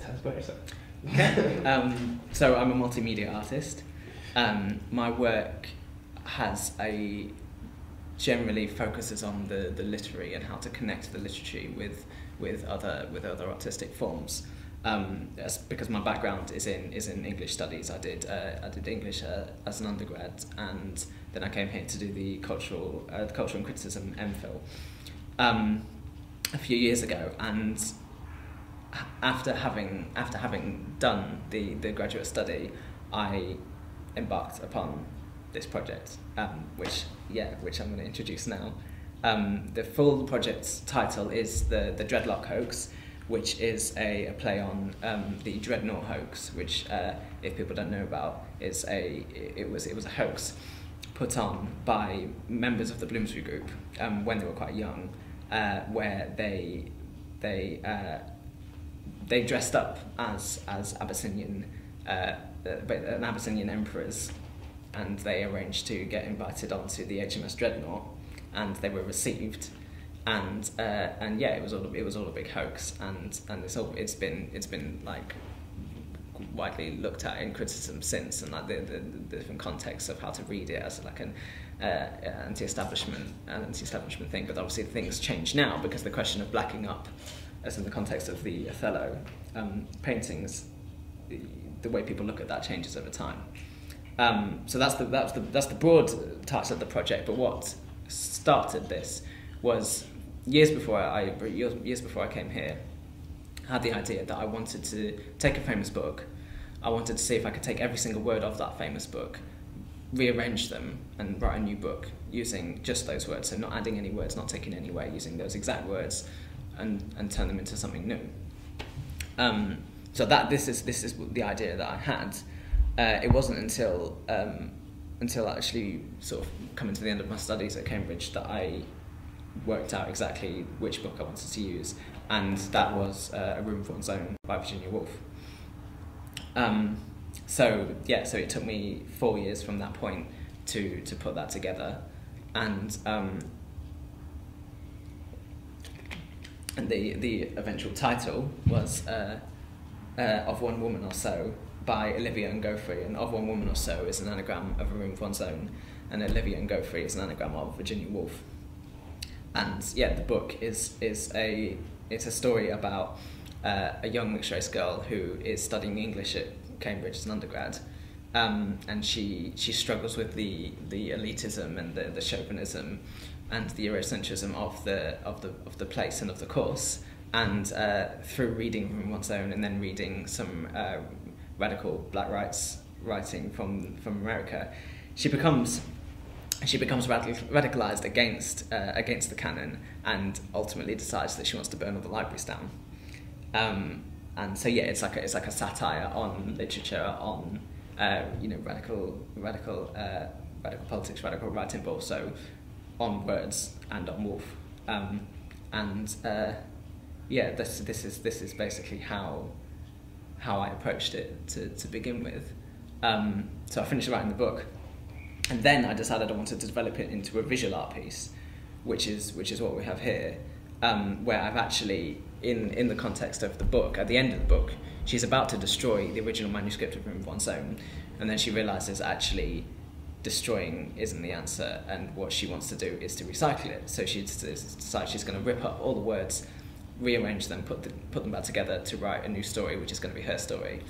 tell us about yourself. Okay. So I'm a multimedia artist. My work generally focuses on the literary and how to connect the literature with other artistic forms. Because my background is in English studies. I did English as an undergrad, and then I came here to do the cultural and criticism MPhil a few years ago. And after having done the graduate study, I embarked upon this project, which I'm going to introduce now. The full project's title is the Dreadlock Hoax, which is a play on the Dreadnought hoax, which, if people don't know about, it was a hoax put on by members of the Bloomsbury Group when they were quite young, where they dressed up as Abyssinian emperors, and they arranged to get invited onto the HMS Dreadnought, and they were received. And yeah, it was all a big hoax, and it's been like widely looked at in criticism since, and like the different contexts of how to read it as like an anti-establishment thing. But obviously things change now, because the question of blacking up, as in the context of the Othello paintings, the way people look at that changes over time. So that's the broad title of the project. But what started this was years before I came here. I had the idea that I wanted to take a famous book. I wanted to see if I could take every single word of that famous book, rearrange them, and write a new book using just those words. So not adding any words, not taking any away, using those exact words, and turn them into something new. So this is the idea that I had. It wasn't until actually sort of coming to the end of my studies at Cambridge that I worked out exactly which book I wanted to use, and that was A Room of One's Own by Virginia Woolf. So it took me 4 years from that point to put that together, and the eventual title was Of One Woman or So by Olivia Ngoffre, and Of One Woman or So is an anagram of A Room of One's Own, and Olivia Ngoffre is an anagram of Virginia Woolf. And yeah, the book is a story about a young mixed race girl who is studying English at Cambridge as an undergrad, and she struggles with the elitism and the chauvinism and the Eurocentrism of the place and of the course, and through reading Room of One's Own and then reading some radical black rights writing from America, she becomes radicalized against the canon, and ultimately decides that she wants to burn all the libraries down. And so yeah, it's like a satire on literature, on radical politics, radical writing, but also on words and on Woolf. This is basically how I approached it to begin with. So I finished writing the book, and then I decided I wanted to develop it into a visual art piece, which is what we have here, where I've actually, in the context of the book, at the end of the book, she's about to destroy the original manuscript of Room of One's Own, and then she realises actually destroying isn't the answer, and what she wants to do is to recycle it. So she decides she's going to rip up all the words, rearrange them, put them back together to write a new story, which is going to be her story.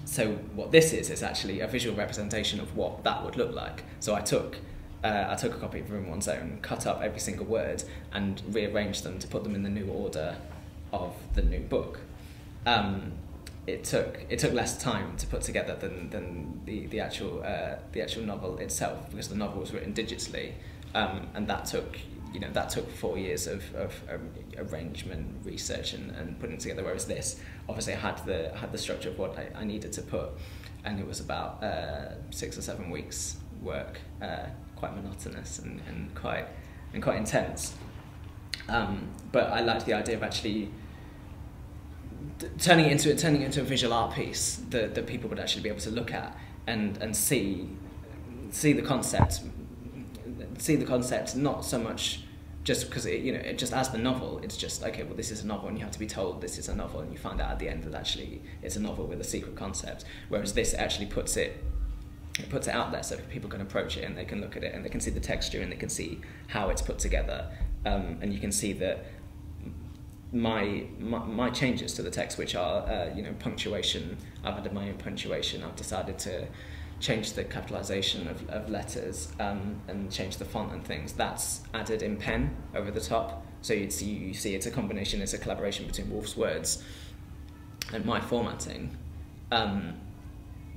So what this is actually a visual representation of what that would look like. So I took a copy of Room of One's Own, cut up every single word, and rearranged them to put them in the new order of the new book. It took less time to put together than the actual novel itself, because the novel was written digitally, and that took 4 years of arrangement, research, and putting it together. Whereas this, obviously, I had the structure of what I needed to put, and it was about 6 or 7 weeks work, quite monotonous and quite intense. But I liked the idea of actually turning it into a visual art piece that people would actually be able to look at and see the concept, not so much just because just as the novel, it's just okay. Well, this is a novel, and you have to be told this is a novel, and you find out at the end that actually it's a novel with a secret concept. Whereas this actually puts it out there so people can approach it and they can look at it and they can see the texture and they can see how it's put together, and you can see that my changes to the text, which are punctuation. I've added my own punctuation. I've decided to change the capitalization of letters, and change the font and things. That's added in pen over the top. So you see it's a combination, it's a collaboration between Woolf's words and my formatting. And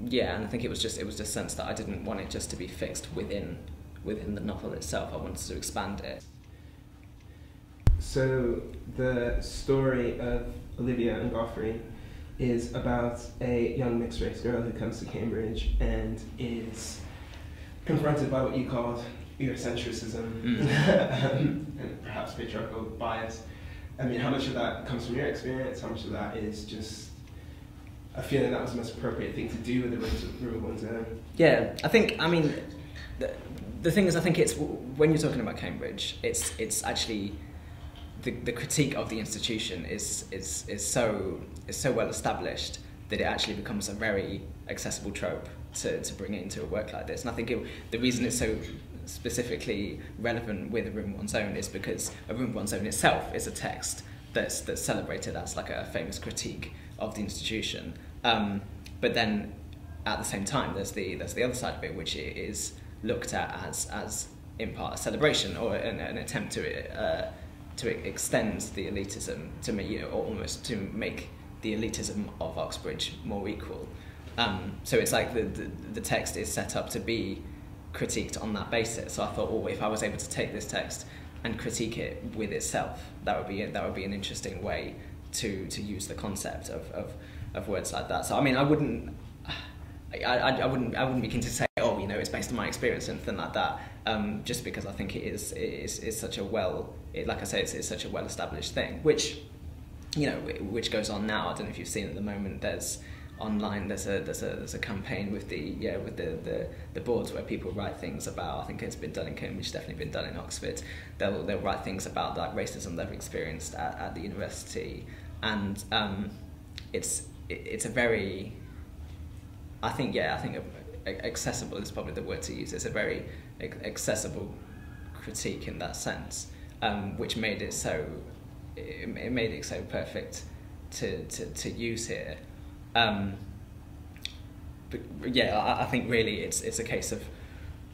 I think it was just a sense that I didn't want it just to be fixed within the novel itself. I wanted to expand it. So the story of Olivia and Godfrey is about a young mixed-race girl who comes to Cambridge and is confronted by what you called Eurocentrism and perhaps patriarchal bias. I mean, how much of that comes from your experience? How much of that is just a feeling that was the most appropriate thing to do with the room of one's own? Yeah, I mean, the thing is, I think it's, when you're talking about Cambridge, it's actually, the critique of the institution is so well established that it actually becomes a very accessible trope to bring it into a work like this. And I think the reason it's so specifically relevant with A Room of One's Own is because A Room of One's Own itself is a text that's celebrated as like a famous critique of the institution. But then at the same time, there's the other side of it, which is looked at as in part a celebration or an attempt to extend the elitism, to make, or almost to make the elitism of Oxbridge more equal. So it's like the text is set up to be critiqued on that basis. So I thought, if I was able to take this text and critique it with itself, that would be an interesting way to use the concept of words like that. So I mean, I wouldn't be keen to say, it's based on my experience and anything like that, just because I think it is such a like I say, it's such a well-established thing, which goes on now. I don't know if you've seen at the moment. There's a campaign with the boards where people write things about. I think it's been done in Cambridge, definitely been done in Oxford. They'll write things about like racism they've experienced at the university, and it's a very, I think accessible is probably the word to use. It's a very accessible critique in that sense, which made it so perfect to use here. But I think really it's a case of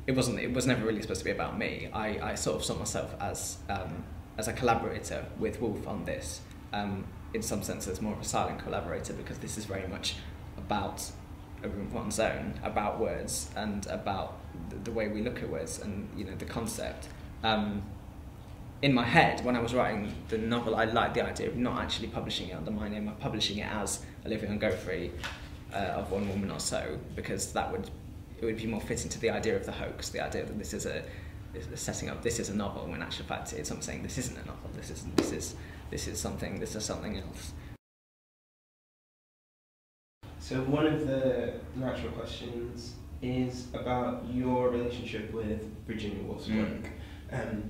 it was never really supposed to be about me. I sort of saw myself as a collaborator with Woolf on this, in some sense as more of a silent collaborator, because this is very much about A Room of One's Own, about words and about the way we look at words and the concept. In my head, when I was writing the novel, I liked the idea of not actually publishing it under my name, of publishing it as Olivia and Godfrey of One Woman or So, because it would be more fitting to the idea of the hoax, the idea that this is setting up, this is a novel, when in actual fact I'm saying this isn't a novel, this is something else. So one of the natural questions is about your relationship with Virginia Woolf's work.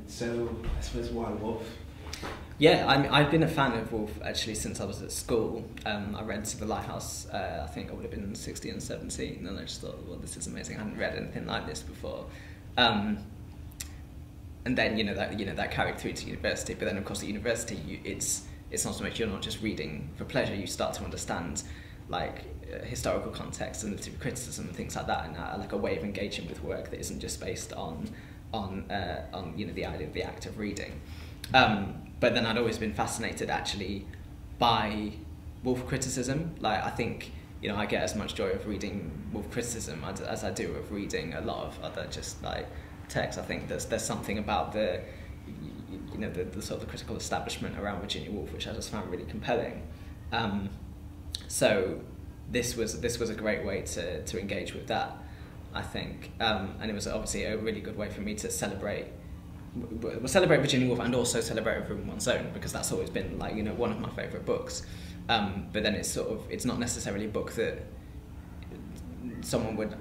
So I suppose, why Woolf? Yeah, I've been a fan of Woolf actually since I was at school. I read To the Lighthouse, I think I would have been 16 and 17, and I just thought, well, this is amazing. I hadn't read anything like this before. And then that carried through to university. But then of course at university, it's not so much, you're not just reading for pleasure. You start to understand like historical context and literary criticism and things like that, and like a way of engaging with work that isn't just based on the idea of the act of reading. But then I'd always been fascinated actually by Woolf criticism. Like I think I get as much joy of reading Woolf criticism as I do of reading a lot of other just like texts. I think there's something about the sort of the critical establishment around Virginia Woolf which I just found really compelling. So this was a great way to engage with that, I think, and it was obviously a really good way for me to celebrate Virginia Woolf and also celebrate A Room of One's Own, because that's always been like one of my favourite books. But then it's not necessarily a book that someone would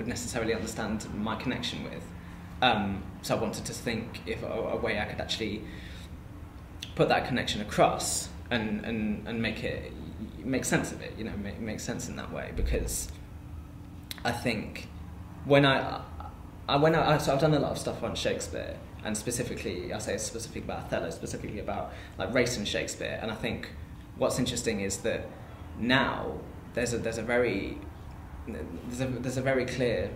necessarily understand my connection with. So I wanted to think if a way I could actually put that connection across and make sense of it, you know, make sense in that way, because I think so I've done a lot of stuff on Shakespeare, and specifically about Othello, specifically about like race in Shakespeare, and I think what's interesting is that now there's a very clear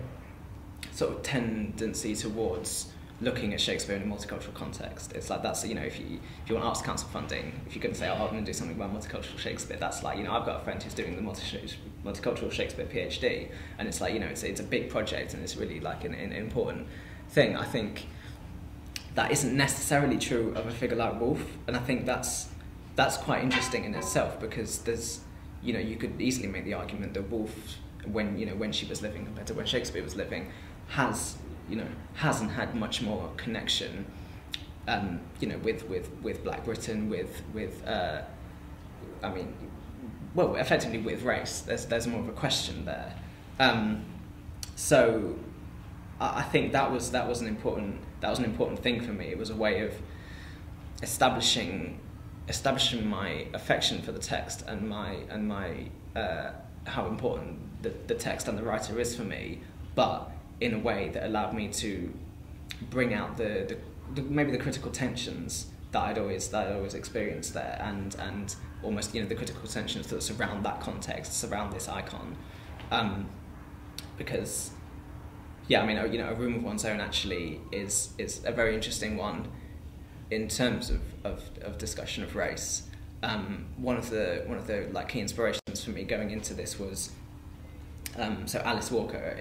sort of tendency towards looking at Shakespeare in a multicultural context. It's like, that's, you know, if you want Arts Council funding, if you're going to say, oh, I'm going to do something about multicultural Shakespeare, that's like, you know, I've got a friend who's doing the multicultural Shakespeare PhD, and it's like, you know, it's a big project, and it's really like an important thing. I think that isn't necessarily true of a figure like Woolf, and I think that's quite interesting in itself, because there's, you know, you could easily make the argument that Woolf, when she was living compared to when Shakespeare was living, hasn't had much more connection, you know, with Black Britain, effectively with race. There's more of a question there. So I think that was an important thing for me. It was a way of establishing my affection for the text and my how important the text and the writer is for me, but in a way that allowed me to bring out the maybe the critical tensions that I'd always experienced there, and almost, you know, the critical tensions that surround that context, surround this icon, because, yeah, I mean, you know, A Room of One's Own actually is a very interesting one in terms of discussion of race. One of the like key inspirations for me going into this was so Alice Walker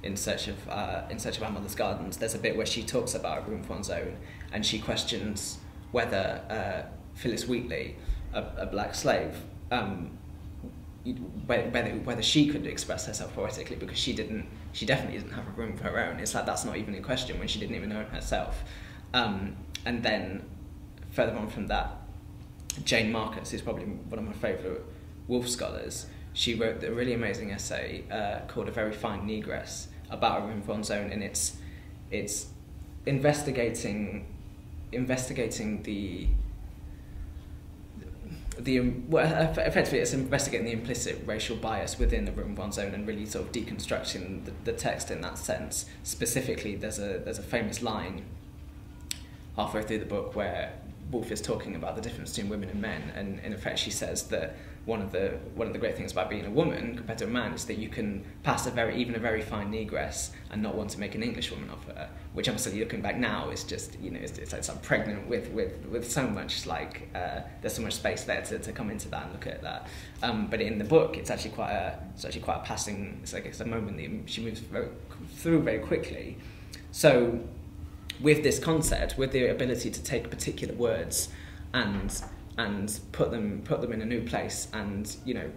in Search of Our Mother's Gardens. There's a bit where she talks about A Room of One's Own, and she questions whether Phyllis Wheatley, a black slave, whether she could express herself poetically, because she definitely didn't have a room of her own. It's like, that's not even in question when she didn't even know it herself. And then further on from that, Jane Marcus, who's probably one of my favourite Woolf scholars, she wrote a really amazing essay called A Very Fine Negress about A Room of One's Own, and it's investigating effectively it's investigating the implicit racial bias within A Room of One's Own, and really sort of deconstructing the text in that sense. Specifically, there's a famous line halfway through the book where Woolf is talking about the difference between women and men, and in effect she says that one of the great things about being a woman compared to a man is that you can pass even a very fine negress and not want to make an English woman of her, which obviously looking back now is just, you know, it's like pregnant with so much, like there's so much space there to come into that and look at that. But in the book, it's actually quite a passing. It's a moment that she moves through very quickly. So with this concept, with the ability to take particular words and put them in a new place, and, you know,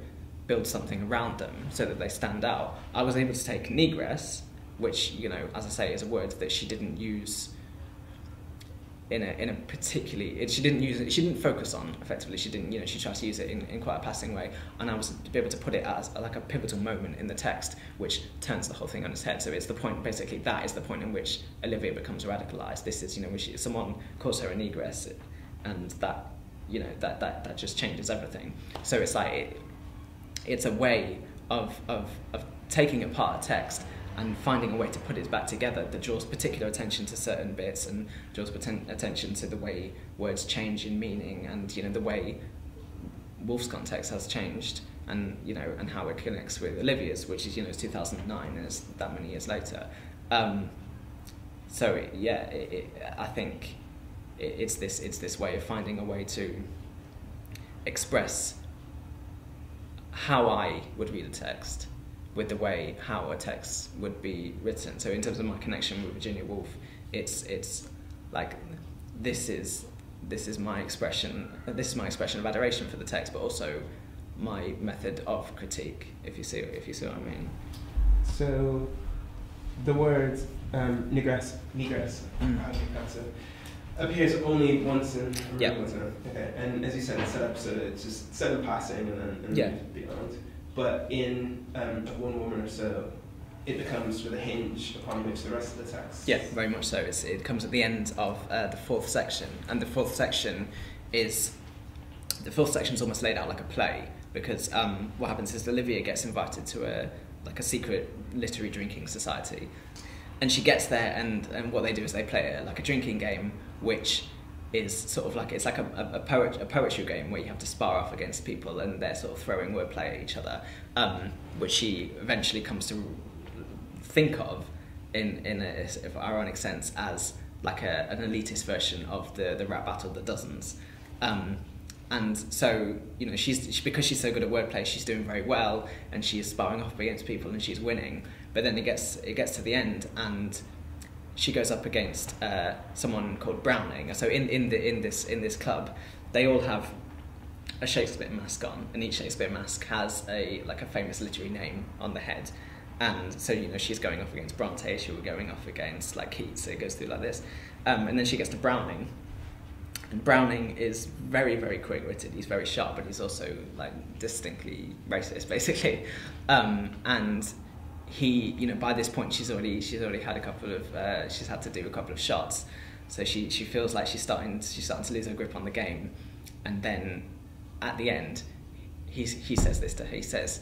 build something around them so that they stand out, I was able to take negress, which, you know, as I say, is a word that she didn't use in a particularly, she didn't focus on effectively. She didn't, you know, she tried to use it in quite a passing way, and I was to be able to put it as like a pivotal moment in the text, which turns the whole thing on its head. So it's the point, basically, that is the point in which Olivia becomes radicalized. This is, you know, when someone calls her a negress, and that, you know, that just changes everything. So it's like it's a way of taking apart a text and finding a way to put it back together that draws particular attention to certain bits, and draws attention to the way words change in meaning, and, you know, the way Woolf's context has changed, and, you know, and how it connects with Olivia's, which is, you know, it's 2009, and it's that many years later. So I think it's this way of finding a way to express how I would read a text with the way how a text would be written. So in terms of my connection with Virginia Woolf, it's like this is my expression. This is my expression of adoration for the text, but also my method of critique. If you see what I mean. So the word negress, how do you pronounce it, appears only once in Yeah. Okay, and as you said, it's set up so that it's just said in passing and then beyond. But in One Woman or So, it becomes sort of the hinge upon which the rest of the text. Yeah, very much so. It comes at the end of the fourth section, and the fourth section is almost laid out like a play, because what happens is Olivia gets invited to a secret literary drinking society, and she gets there, and what they do is they play a drinking game, which is sort of like, it's like a poetry game where you have to spar off against people, and they're sort of throwing wordplay at each other, which she eventually comes to think of in a sort of ironic sense as like an elitist version of the rap battle of the dozens. And so, because she's so good at wordplay, she's doing very well, and she is sparring off against people, and she's winning. But then it gets to the end, and she goes up against someone called Browning. So in this club, they all have a Shakespeare mask on, and each Shakespeare mask has a famous literary name on the head. And so, she's going off against Bronte, she was going off against Keats, so it goes through like this. And then she gets to Browning. And Browning is very, very quick-witted. He's very sharp, but he's also distinctly racist, basically. And he, by this point, she's already had she's had to do a couple of shots, so she feels like she's starting to lose her grip on the game. And then at the end, he says this to her. He says,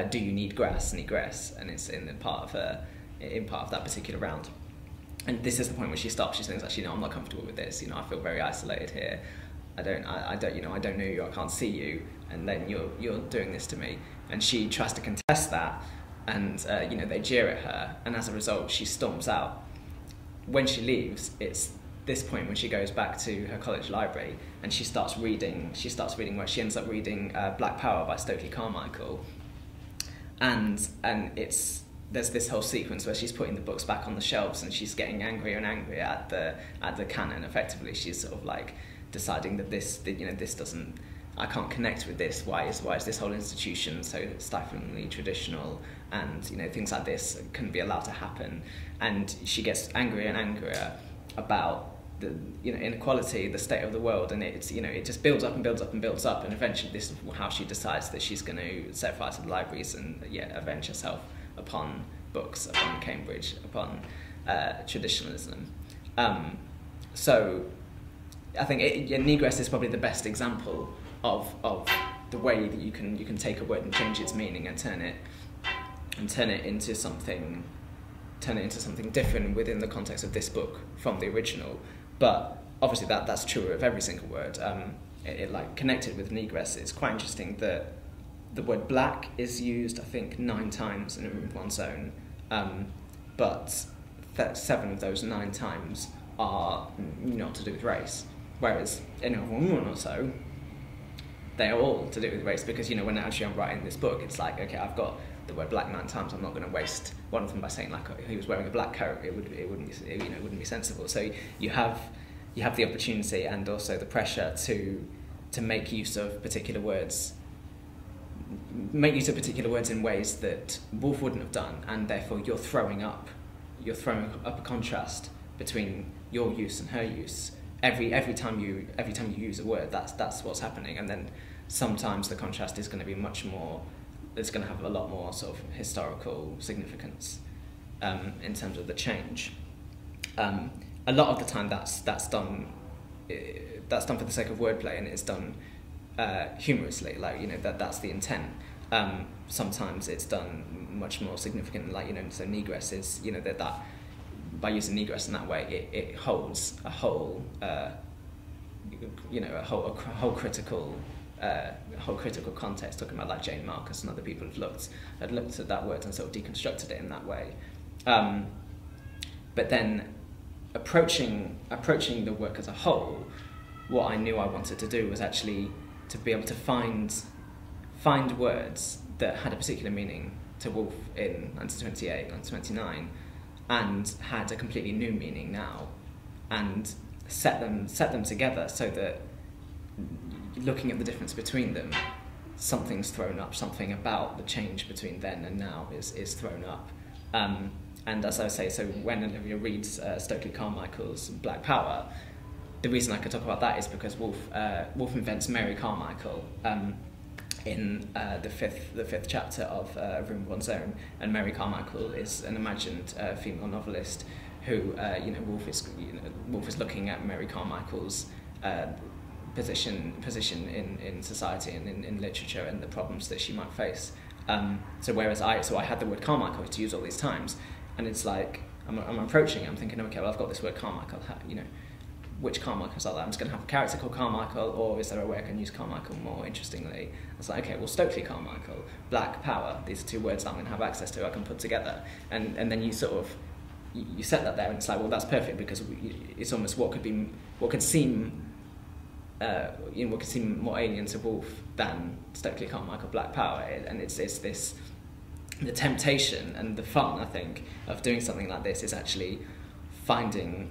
"Do you need grass, negress?" And it's in part of that particular round. And this is the point where she stops. She thinks, actually, no, I'm not comfortable with this. I feel very isolated here. I don't know you. I can't see you. And then you're doing this to me. And she tries to contest that. And they jeer at her. And as a result, she storms out. When she leaves, it's this point when she goes back to her college library and she starts reading where she ends up reading Black Power by Stokely Carmichael. And there's this whole sequence where she's putting the books back on the shelves, and she's getting angrier and angrier at the canon. Effectively, she's sort of deciding that this doesn't, I can't connect with this. Why is this whole institution so stiflingly traditional? And things like this couldn't be allowed to happen. And she gets angrier and angrier about the inequality, the state of the world, and it just builds up and builds up and builds up. And eventually, this is how she decides that she's going to set fire to the libraries and avenge herself upon books, upon Cambridge, upon traditionalism. So I think negress is probably the best example of the way that you can take a word and change its meaning and turn it into something different within the context of this book from the original. But obviously that's true of every single word. Connected with negress, it's quite interesting that the word black is used, I think, 9 times in A Room of One's Own, but 7 of those 9 times are not to do with race. Whereas in A Woman or So, they are all to do with race, because when actually I'm writing this book, it's like, okay, I've got the word black 9 times. I'm not going to waste one of them by saying he was wearing a black coat. It wouldn't be sensible. So you have the opportunity and also the pressure to make use of particular words. Make use of particular words in ways that Woolf wouldn't have done, and therefore you're throwing up a contrast between your use and her use. Every time you use a word, that's what's happening. And then sometimes the contrast is going to be much more. It's going to have a lot more sort of historical significance in terms of the change. A lot of the time, that's done for the sake of wordplay, and it's done humorously. That's the intent. Sometimes it's done much more significant. So negress is that by using negress in that way, it holds a whole critical context, talking about Jane Marcus and other people had looked at that word and sort of deconstructed it in that way. But then approaching the work as a whole, what I knew I wanted to do was actually to be able to find words that had a particular meaning to Woolf in 1928, 1929, and had a completely new meaning now, and set them together so that, looking at the difference between them, something's thrown up, something about the change between then and now is thrown up. And as I say, so when Olivia reads Stokely Carmichael's Black Power, the reason I could talk about that is because Woolf invents Mary Carmichael, in the fifth chapter of Room of One's Own, and Mary Carmichael is an imagined female novelist who Woolf is looking at Mary Carmichael's position in society and in literature and the problems that she might face. So I had the word Carmichael to use all these times, and it's like I'm approaching it, I'm thinking, okay, well, I've got this word Carmichael, which Carmichaels are there? I'm just going to have a character called Carmichael, or is there a way I can use Carmichael more interestingly? I was like, okay, well, Stokely Carmichael, Black Power, these are two words that I'm going to have access to, I can put together. And then you sort of, you set that there, and it's like, well, that's perfect, because it's almost what could seem more alien to Woolf than Stokely Carmichael, Black Power. And it's this, the temptation and the fun, I think, of doing something like this is actually finding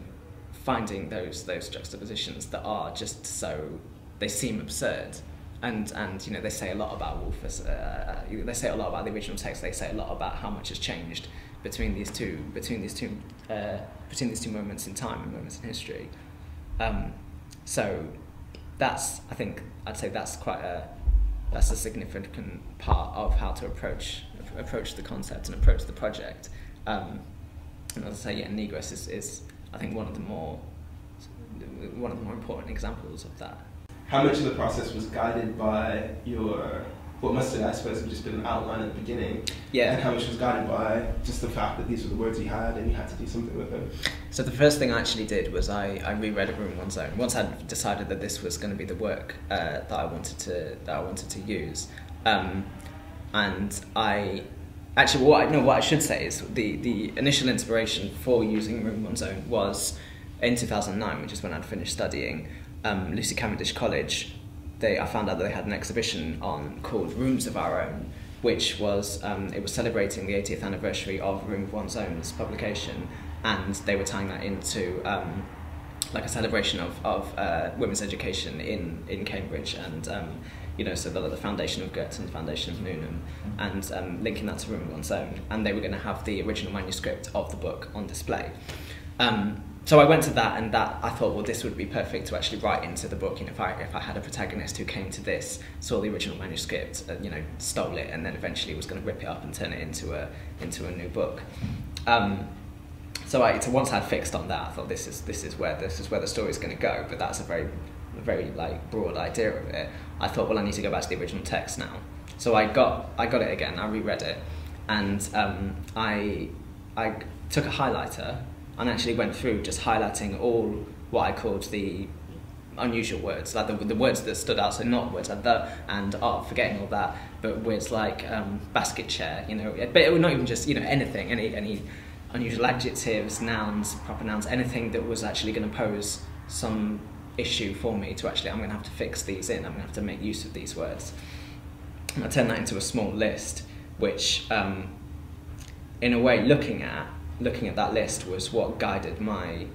those juxtapositions that are just so, they seem absurd, and they say a lot about Woolf as they say a lot about the original text. They say a lot about how much has changed between these two moments in time and moments in history. So I'd say that's a significant part of how to approach the concept and approach the project. And as I say, Negress is I think one of the more important examples of that. How much of the process was guided by what must have, I suppose, have just been an outline at the beginning? Yeah. And how much was guided by just the fact that these were the words you had and you had to do something with them? So the first thing I actually did was I reread A Room of One's Own. Once I'd decided that this was going to be the work that I wanted to use, and I actually what I should say is the initial inspiration for using Room of One's Own was in 2009, which is when I'd finished studying. Lucy Cavendish College, I found out that they had an exhibition on called Rooms of Our Own, which was it was celebrating the 80th anniversary of Room of One's Own's publication, and they were tying that into like a celebration of women's education in Cambridge, and so the foundation of Goethe and the foundation of Newnham, and linking that to Room of One's Own, and they were going to have the original manuscript of the book on display. So I went to that, and I thought, well, this would be perfect to actually write into the book. If I had a protagonist who came to this, saw the original manuscript, stole it, and then eventually was going to rip it up and turn it into a new book. So once I'd fixed on that, I thought this is where the story's going to go. But that's a very like broad idea of it. I thought, well, I need to go back to the original text now. So I got it again. I reread it, and I took a highlighter and actually went through just highlighting all what I called the unusual words, like the words that stood out. So not words like the and forgetting all that, but words like basket chair, but it would not even just anything, any unusual adjectives, nouns, proper nouns, anything that was actually going to pose some issue for me to actually, I'm going to have to fix these in, I'm going to have to make use of these words. And I turned that into a small list, which in a way, looking at that list was what guided my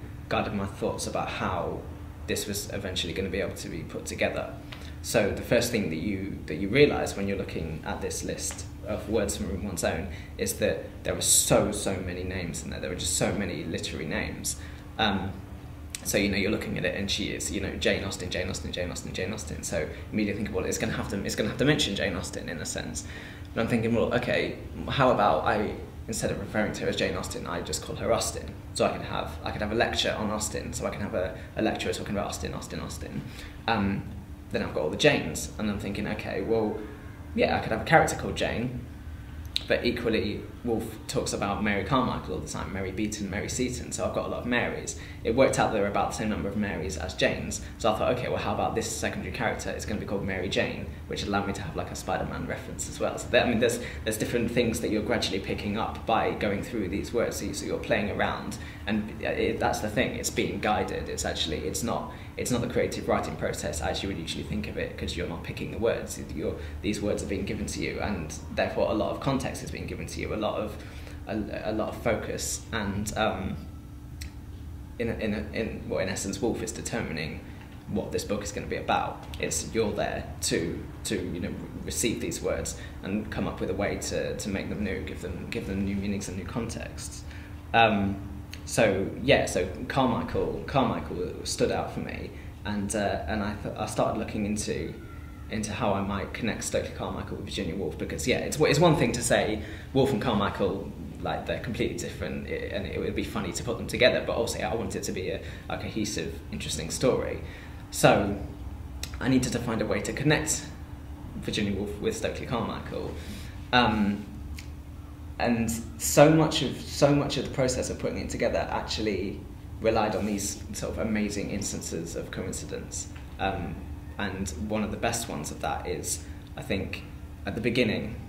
thoughts about how this was eventually going to be able to be put together. So the first thing that you realise when you're looking at this list of words from Room of One's Own is that there were so many names in there. There were just so many literary names. So you're looking at it, and she is Jane Austen, Jane Austen, Jane Austen, Jane Austen. So immediately think, well, it's going to have to mention Jane Austen in a sense. But I'm thinking, well, okay, how about instead of referring to her as Jane Austen, I just call her Austen. So I could have a lecture on Austen. So I can have a lecturer talking about Austen. Then I've got all the Janes, and I'm thinking, okay, well, yeah, I could have a character called Jane, but equally Woolf talks about Mary Carmichael all the time, Mary Beaton, Mary Seton, so I've got a lot of Marys. It worked out there were about the same number of Marys as Janes, so I thought, okay, well, how about this secondary character is going to be called Mary Jane, which allowed me to have like a Spider-Man reference as well. So there's different things that you're gradually picking up by going through these words, so you're playing around, and that's the thing, it's being guided. It's not the creative writing process as you would usually think of it, because you're not picking the words. These words are being given to you, and therefore a lot of context is being given to you, a lot of focus, and in essence, Woolf is determining what this book is going to be about. You're there to receive these words and come up with a way to make them new, give them new meanings and new contexts. So Carmichael stood out for me, and I started looking into into how I might connect Stokely Carmichael with Virginia Woolf, because it's one thing to say Woolf and Carmichael, like, they're completely different, and it would be funny to put them together, but also I want it to be a cohesive, interesting story. So I needed to find a way to connect Virginia Woolf with Stokely Carmichael, and so much of the process of putting it together actually relied on these sort of amazing instances of coincidence. And one of the best ones of that is, I think, at the beginning,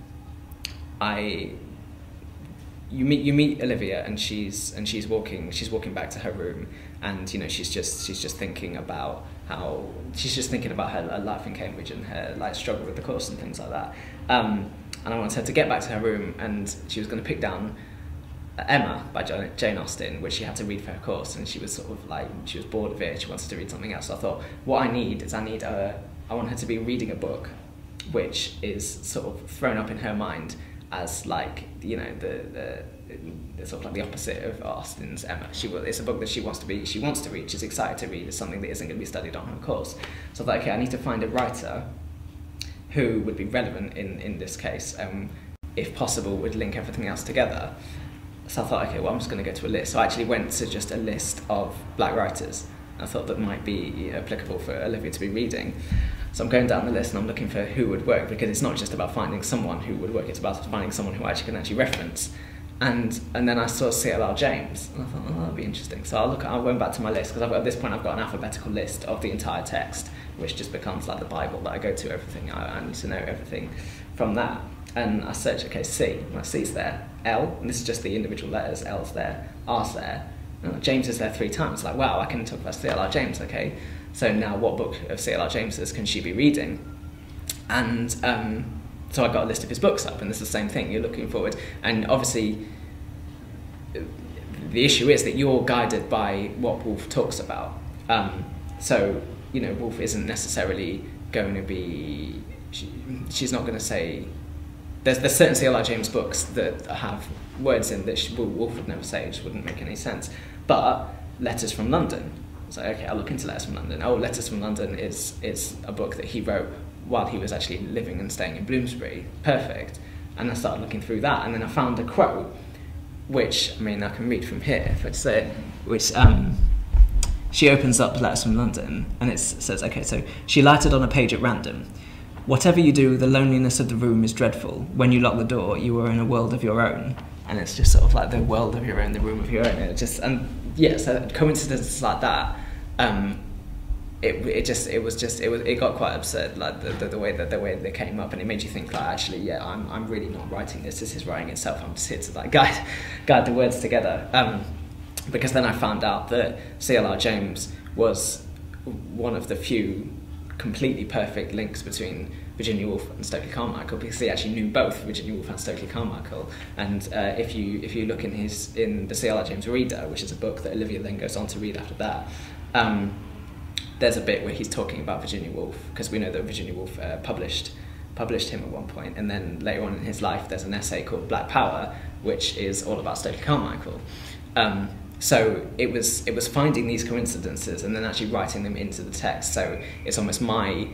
you meet Olivia, and she's walking back to her room, and, you know, she's just thinking about her life in Cambridge and her, like, struggle with the course and things like that. And I wanted her to get back to her room, and she was going to pick down Emma by Jane Austen, which she had to read for her course, and she was sort of like, she was bored of it, she wanted to read something else. So I thought, what I want her to be reading a book which is sort of thrown up in her mind as, like, you know, the sort of like the opposite of Austen's Emma. It's a book that she wants to read, she's excited to read, it's something that isn't going to be studied on her course. So I thought, okay, I need to find a writer who would be relevant in this case, if possible would link everything else together. So I thought, okay, well, I'm just going to go to a list. So I actually went to just a list of black writers. I thought that might be applicable for Olivia to be reading. So I'm going down the list and I'm looking for who would work, because it's not just about finding someone who would work, it's about finding someone who I can actually reference. And then I saw C.L.R. James, and I thought, oh, that'd be interesting. So I went back to my list, because at this point I've got an alphabetical list of the entire text, which just becomes like the Bible that I go to everything. I need to know everything from that. And I search, okay, C, my C's there, L, and this is just the individual letters, L's there, R's there, and James is there 3 times. Like, wow, I can talk about C.L.R. James, okay. So now what book of C.L.R. James's can she be reading? And so I got a list of his books up, and it's the same thing, you're looking forward. And obviously, the issue is that you're guided by what Woolf talks about. So, you know, Woolf isn't necessarily going to be, she's not going to say, there's certain C.L.R. James books that have words in that Woolf would never say, it just wouldn't make any sense. But Letters from London, I was like, okay, I'll look into Letters from London. Oh, Letters from London is a book that he wrote while he was actually living and staying in Bloomsbury. Perfect. And I started looking through that, and then I found a quote, which, I mean, I can read from here, if I say it, which, she opens up Letters from London, and it says, okay, so she lighted on a page at random. Whatever you do, the loneliness of the room is dreadful. When you lock the door, you are in a world of your own. And it's just sort of like the world of your own, the room of your own. So coincidences like that, it got quite absurd, like the way they came up, and it made you think, like, actually, yeah, I'm really not writing this is writing itself. I'm just here to, like, guide the words together. Because then I found out that C.L.R. James was one of the few completely perfect links between Virginia Woolf and Stokely Carmichael, because he actually knew both Virginia Woolf and Stokely Carmichael. And if you look in the C.L.R. James Reader, which is a book that Olivia then goes on to read after that, there's a bit where he's talking about Virginia Woolf, because we know that Virginia Woolf published him at one point, and then later on in his life there's an essay called Black Power, which is all about Stokely Carmichael. So it was finding these coincidences and then actually writing them into the text. So it's almost my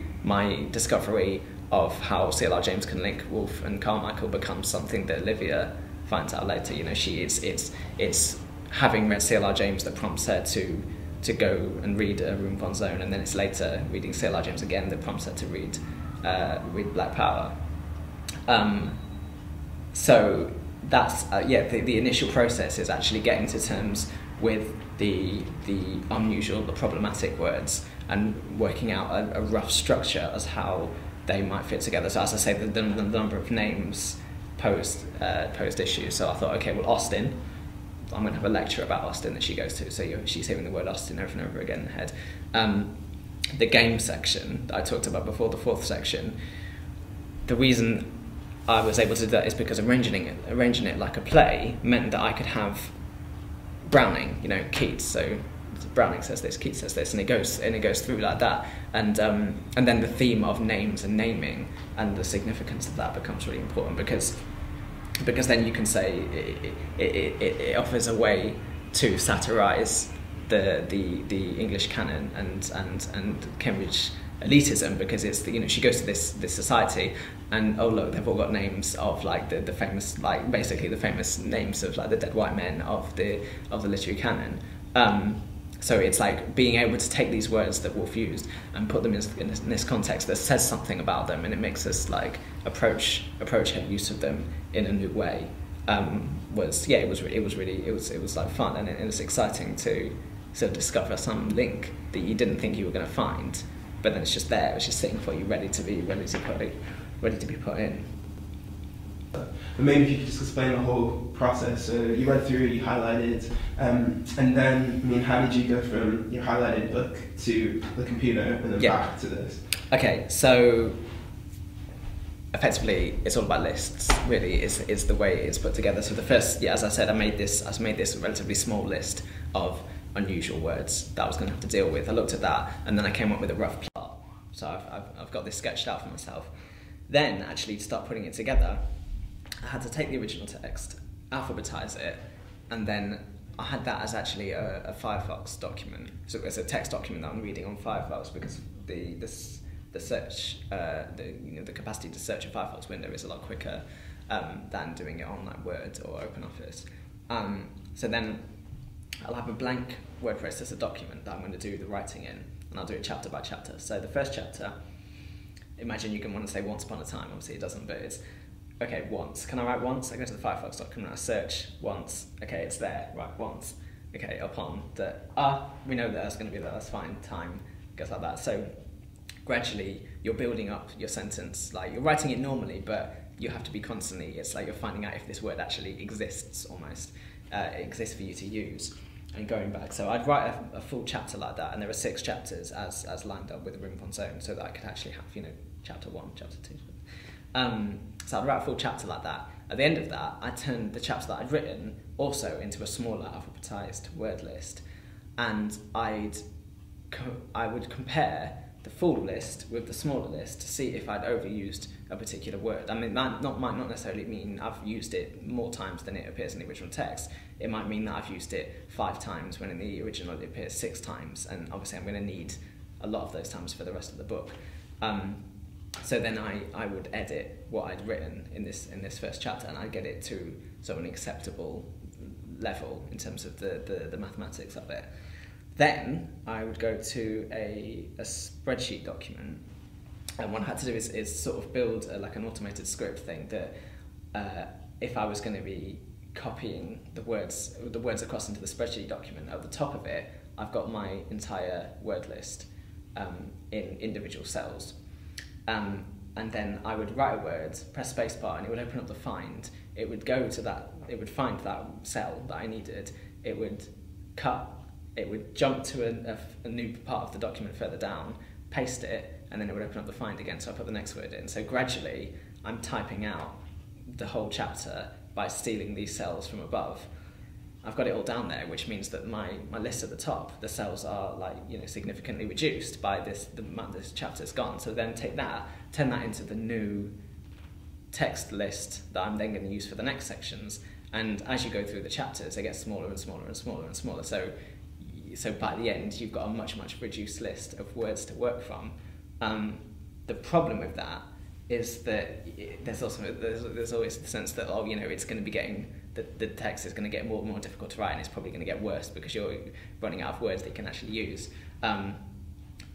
discovery of how C.L.R. James can link Woolf and Carmichael becomes something that Olivia finds out later. You know, it's having read C.L.R. James that prompts her to go and read A Room von Zone, and then it's later reading C.L.R. James again that prompts her to read Black Power. So that's the initial process is actually getting to terms with the unusual, the problematic words, and working out a rough structure as how they might fit together. So as I say, the number of names posed issues. So I thought, okay, well, Austen, I'm going to have a lecture about Austen that she goes to, so she's hearing the word Austen over and over again in her head. The game section that I talked about before, the 4th section, the reason I was able to do that is because arranging it like a play meant that I could have Browning, you know, Keats. So Browning says this, Keats says this, and it goes through like that. And then the theme of names and naming and the significance of that becomes really important, because then you can say it offers a way to satirise the English canon and Cambridge elitism, because it's she goes to this society, and oh look, they've all got names of like the famous, like basically the famous names of like the dead white men of the literary canon. So it's like being able to take these words that Woolf used and put them in this context that says something about them, and it makes us like approach her use of them in a new way. It was like fun, and it was exciting to sort of discover some link that you didn't think you were going to find, but then it's just there. It's just sitting for you, ready to be put in. But maybe if you could just explain the whole process. So you read through, you highlighted, and then, I mean, how did you go from your highlighted book to the computer and then back to this? Okay, so effectively, it's all about lists. Really, is the way it's put together. So the first, as I said, I made this relatively small list of unusual words that I was going to have to deal with. I looked at that, and then I came up with a rough plot. So I've got this sketched out for myself. Then, actually, to start putting it together, I had to take the original text, alphabetize it, and then I had that as actually a Firefox document. So it's a text document that I'm reading on Firefox, because the search, the capacity to search a Firefox window is a lot quicker than doing it on like Word or OpenOffice. So then I'll have a blank WordPress as a document that I'm going to do the writing in, and I'll do it chapter by chapter. So the first chapter, imagine you can want to say once upon a time. Obviously it doesn't, but it's okay, once. Can I write once? I go to the Firefox document, I search once. Okay, it's there. Right, once. Okay, upon the we know that that's going to be there. That's fine. Time goes like that. So gradually you're building up your sentence. Like you're writing it normally, but you have to be constantly. It's like you're finding out if this word actually exists. Almost exists for you to use. And going back, so I'd write a full chapter like that, and there are 6 chapters as lined up with a room of one's own, so that I could actually have chapter 1, chapter 2. So I'd write a full chapter like that. At the end of that, I turned the chapter that I'd written also into a smaller alphabetized word list, and I would compare the full list with the smaller list to see if I'd overused a particular word. I mean, that might not necessarily mean I've used it more times than it appears in the original text. It might mean that I've used it 5 times when in the original it appears 6 times, and obviously I'm going to need a lot of those times for the rest of the book. So then I would edit what I'd written in this first chapter, and I'd get it to sort of an acceptable level in terms of the mathematics of it. Then I would go to a spreadsheet document, and what I had to do is sort of build like an automated script thing that if I was going to be copying the words across into the spreadsheet document, at the top of it I've got my entire word list in individual cells. And then I would write a word, press spacebar, and it would open up the find. It would go to that, it would find that cell that I needed. It would cut, it would jump to a new part of the document further down, paste it, and then it would open up the find again, so I put the next word in. So gradually, I'm typing out the whole chapter by stealing these cells from above. I've got it all down there, which means that my list at the top, the cells are significantly reduced by the amount this chapter's gone. So then take that, turn that into the new text list that I'm then going to use for the next sections. And as you go through the chapters, it gets smaller and smaller and smaller and smaller. So by the end, you've got a much reduced list of words to work from. The problem with that is that there's always the sense that it's going to be getting the text is going to get more and more difficult to write, and it's probably going to get worse because you're running out of words that you can actually use. But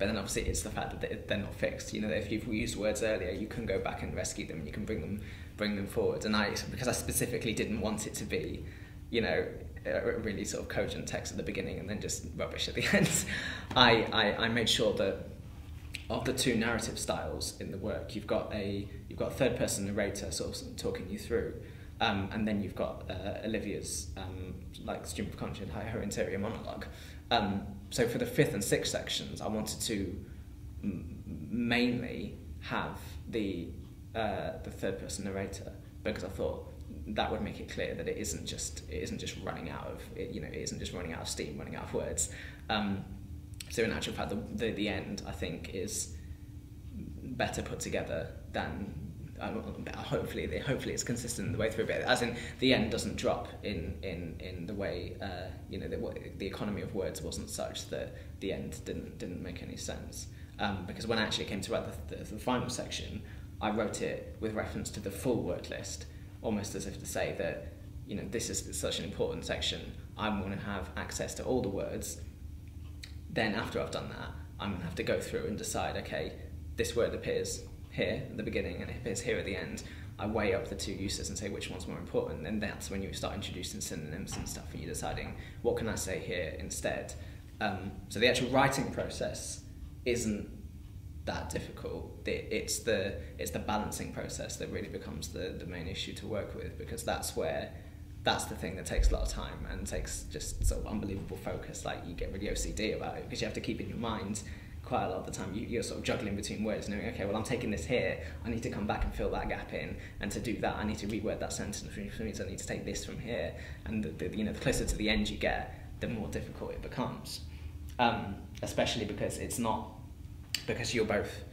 then obviously it's the fact that they're not fixed. If you've used words earlier, you can go back and rescue them, and you can bring them forward. And because I specifically didn't want it to be, a really sort of cogent text at the beginning and then just rubbish at the end, I made sure that of the 2 narrative styles in the work, you've got a third person narrator sort of talking you through, and then you've got Olivia's stream of conscience, her interior monologue. So for the 5th and 6th sections, I wanted to mainly have the third person narrator, because I thought that would make it clear that it isn't just running out of it isn't just running out of steam, running out of words. So in actual fact, the end, I think, is better put together than hopefully it's consistent the way through. But as in, the end doesn't drop in the way the economy of words wasn't such that the end didn't make any sense. because when I actually came to write the final section, I wrote it with reference to the full word list, almost as if to say that, you know, this is such an important section, I want to have access to all the words. Then after I've done that, I'm going to have to go through and decide, okay, this word appears here at the beginning and it appears here at the end. I weigh up the two uses and say which one's more important, and that's when you start introducing synonyms and stuff, and you're deciding what can I say here instead. So the actual writing process isn't that difficult. It's the balancing process that really becomes the main issue to work with, because that's the thing that takes a lot of time and takes just sort of unbelievable focus. Like, you get really OCD about it because you have to keep in your mind quite a lot of the time. You're sort of juggling between words, knowing, okay, well, I'm taking this here, I need to come back and fill that gap in, and to do that I need to reword that sentence, which means I need to take this from here, and the closer to the end you get, the more difficult it becomes, especially because it's not, because you're both,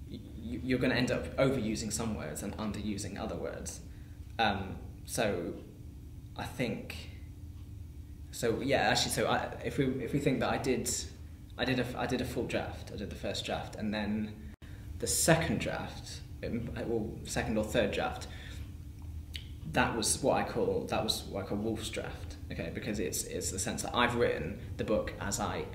you're going to end up overusing some words and underusing other words. So I think, so yeah, actually, so if we think that I did a full draft, I did the first draft, and then the second draft, second or third draft, that was what I call Wolf's draft, okay, because it's the sense that I've written the book as I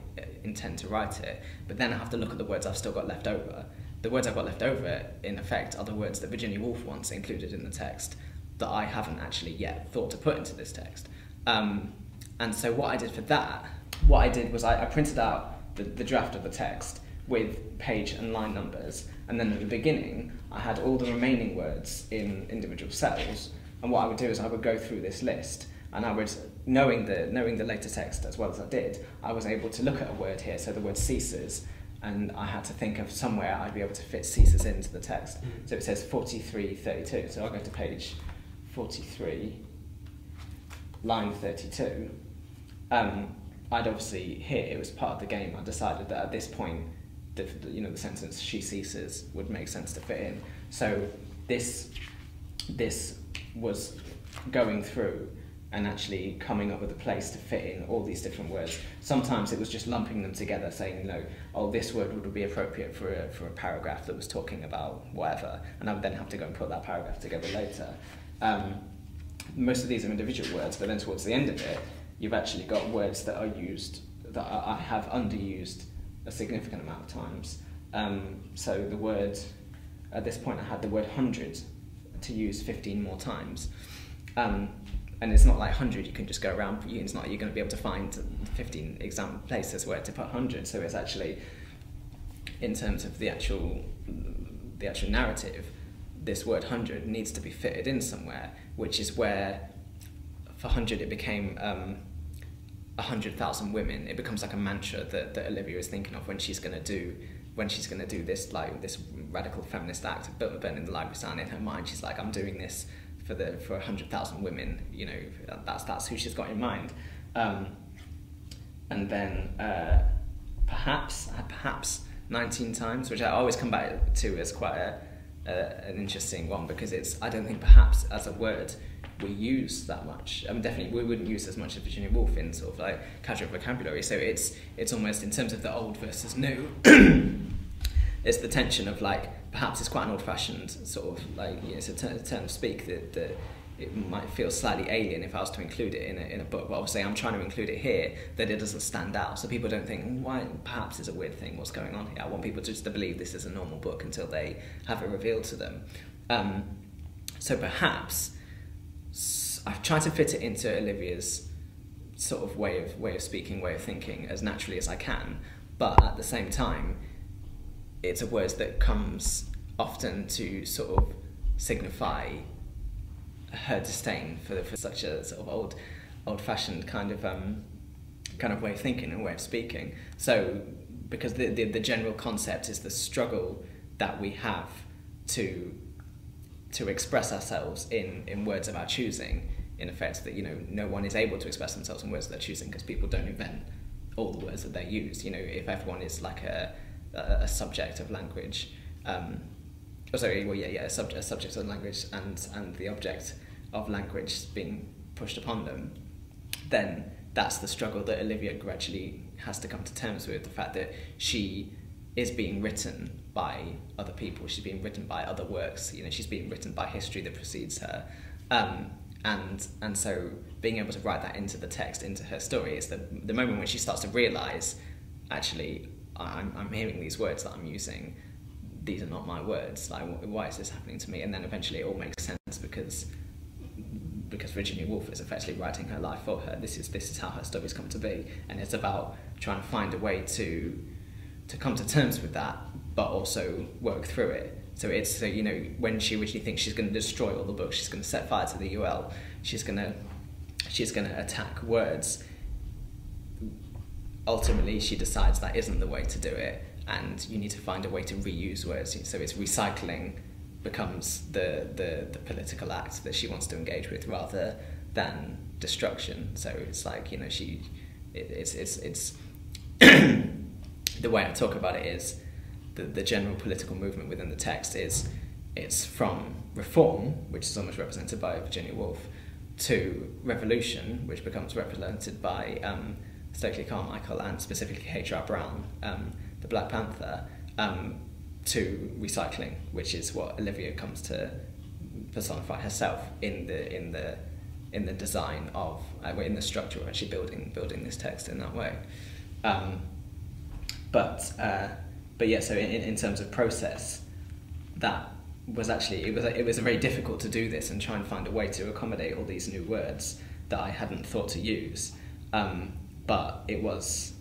intend to write it, but then I have to look at the words I've still got left over. The words I've got left over, in effect, are the words that Virginia Woolf wants included in the text that I haven't actually yet thought to put into this text. And so what I did for that, what I did was I printed out the draft of the text with page and line numbers, and then at the beginning I had all the remaining words in individual cells, and what I would do is I would go through this list, and I would, knowing the later text as well as I did, I was able to look at a word here, so the word ceases, and I had to think of somewhere I'd be able to fit ceases into the text. So it says 43:32, so I'll go to page 43, line 32. I'd obviously, here, it was part of the game, I decided that at this point, the sentence "she ceases" would make sense to fit in. So this was going through and actually coming up with a place to fit in all these different words. Sometimes it was just lumping them together, saying, oh, this word would be appropriate for a paragraph that was talking about whatever, and I would then have to go and put that paragraph together later. Most of these are individual words, but then towards the end of it, you've actually got words that are used, that I have underused a significant amount of times. So the word, at this point I had the word 100 to use 15 more times. And it's not like 100 you can just go around, it's not, you're going to be able to find 15 example places where to put 100, so it's actually, in terms of the actual narrative, this word 100 needs to be fitted in somewhere, which is where, for 100 it became 100,000 women. It becomes like a mantra that Olivia is thinking of when she's going to do this, like, this radical feminist act of burning the library down. In her mind, she's like, I'm doing this for 100,000 women, that's who she's got in mind. And then perhaps 19 times, which I always come back to as quite an interesting one, because I don't think perhaps as a word we use that much. Definitely we wouldn't use as much as Virginia Woolf in sort of like casual vocabulary, so it's almost, in terms of the old versus new, it's the tension of, like, perhaps it's quite an old-fashioned sort of, like, it's a term of speak that it might feel slightly alien if I was to include it in a book, but obviously I'm trying to include it here that it doesn't stand out, so people don't think, why, perhaps it's a weird thing, what's going on here? I want people just to believe this is a normal book until they have it revealed to them. So perhaps I've tried to fit it into Olivia's sort of way of speaking, way of thinking as naturally as I can, but at the same time, it's a word that comes often to sort of signify her disdain for such a sort of old-fashioned kind of way of thinking and way of speaking. So, because the general concept is the struggle that we have to express ourselves in words of our choosing, in effect, that no one is able to express themselves in words of their choosing because people don't invent all the words that they use. If everyone is like a subject of language, a subject of language and the object of language being pushed upon them, then that's the struggle that Olivia gradually has to come to terms with, the fact that she is being written by other people. She's being written by other works. You know, she's being written by history that precedes her, and so being able to write that into the text, into her story, is the moment when she starts to realise, actually, I'm hearing these words that I'm using. These are not my words. Like, why is this happening to me? And then eventually it all makes sense because Virginia Woolf is effectively writing her life for her. This is how her stories come to be, and it's about trying to find a way to come to terms with that, but also work through it. So it's you know, when she originally thinks she's going to destroy all the books, she's going to set fire to the UL, she's going to attack words. Ultimately, she decides that isn't the way to do it, and you need to find a way to reuse words. So it's recycling becomes the political act that she wants to engage with, rather than destruction. So it's like, you know, it's the way I talk about it is the general political movement within the text is it's from reform, which is almost represented by Virginia Woolf, to revolution, which becomes represented by Stokely Carmichael and specifically H.R. Brown, the Black Panther, to recycling, which is what Olivia comes to personify herself in the design of in the structure of actually building this text in that way. But yeah, so in terms of process, that was actually it was very difficult to do this and try and find a way to accommodate all these new words that I hadn't thought to use. But it was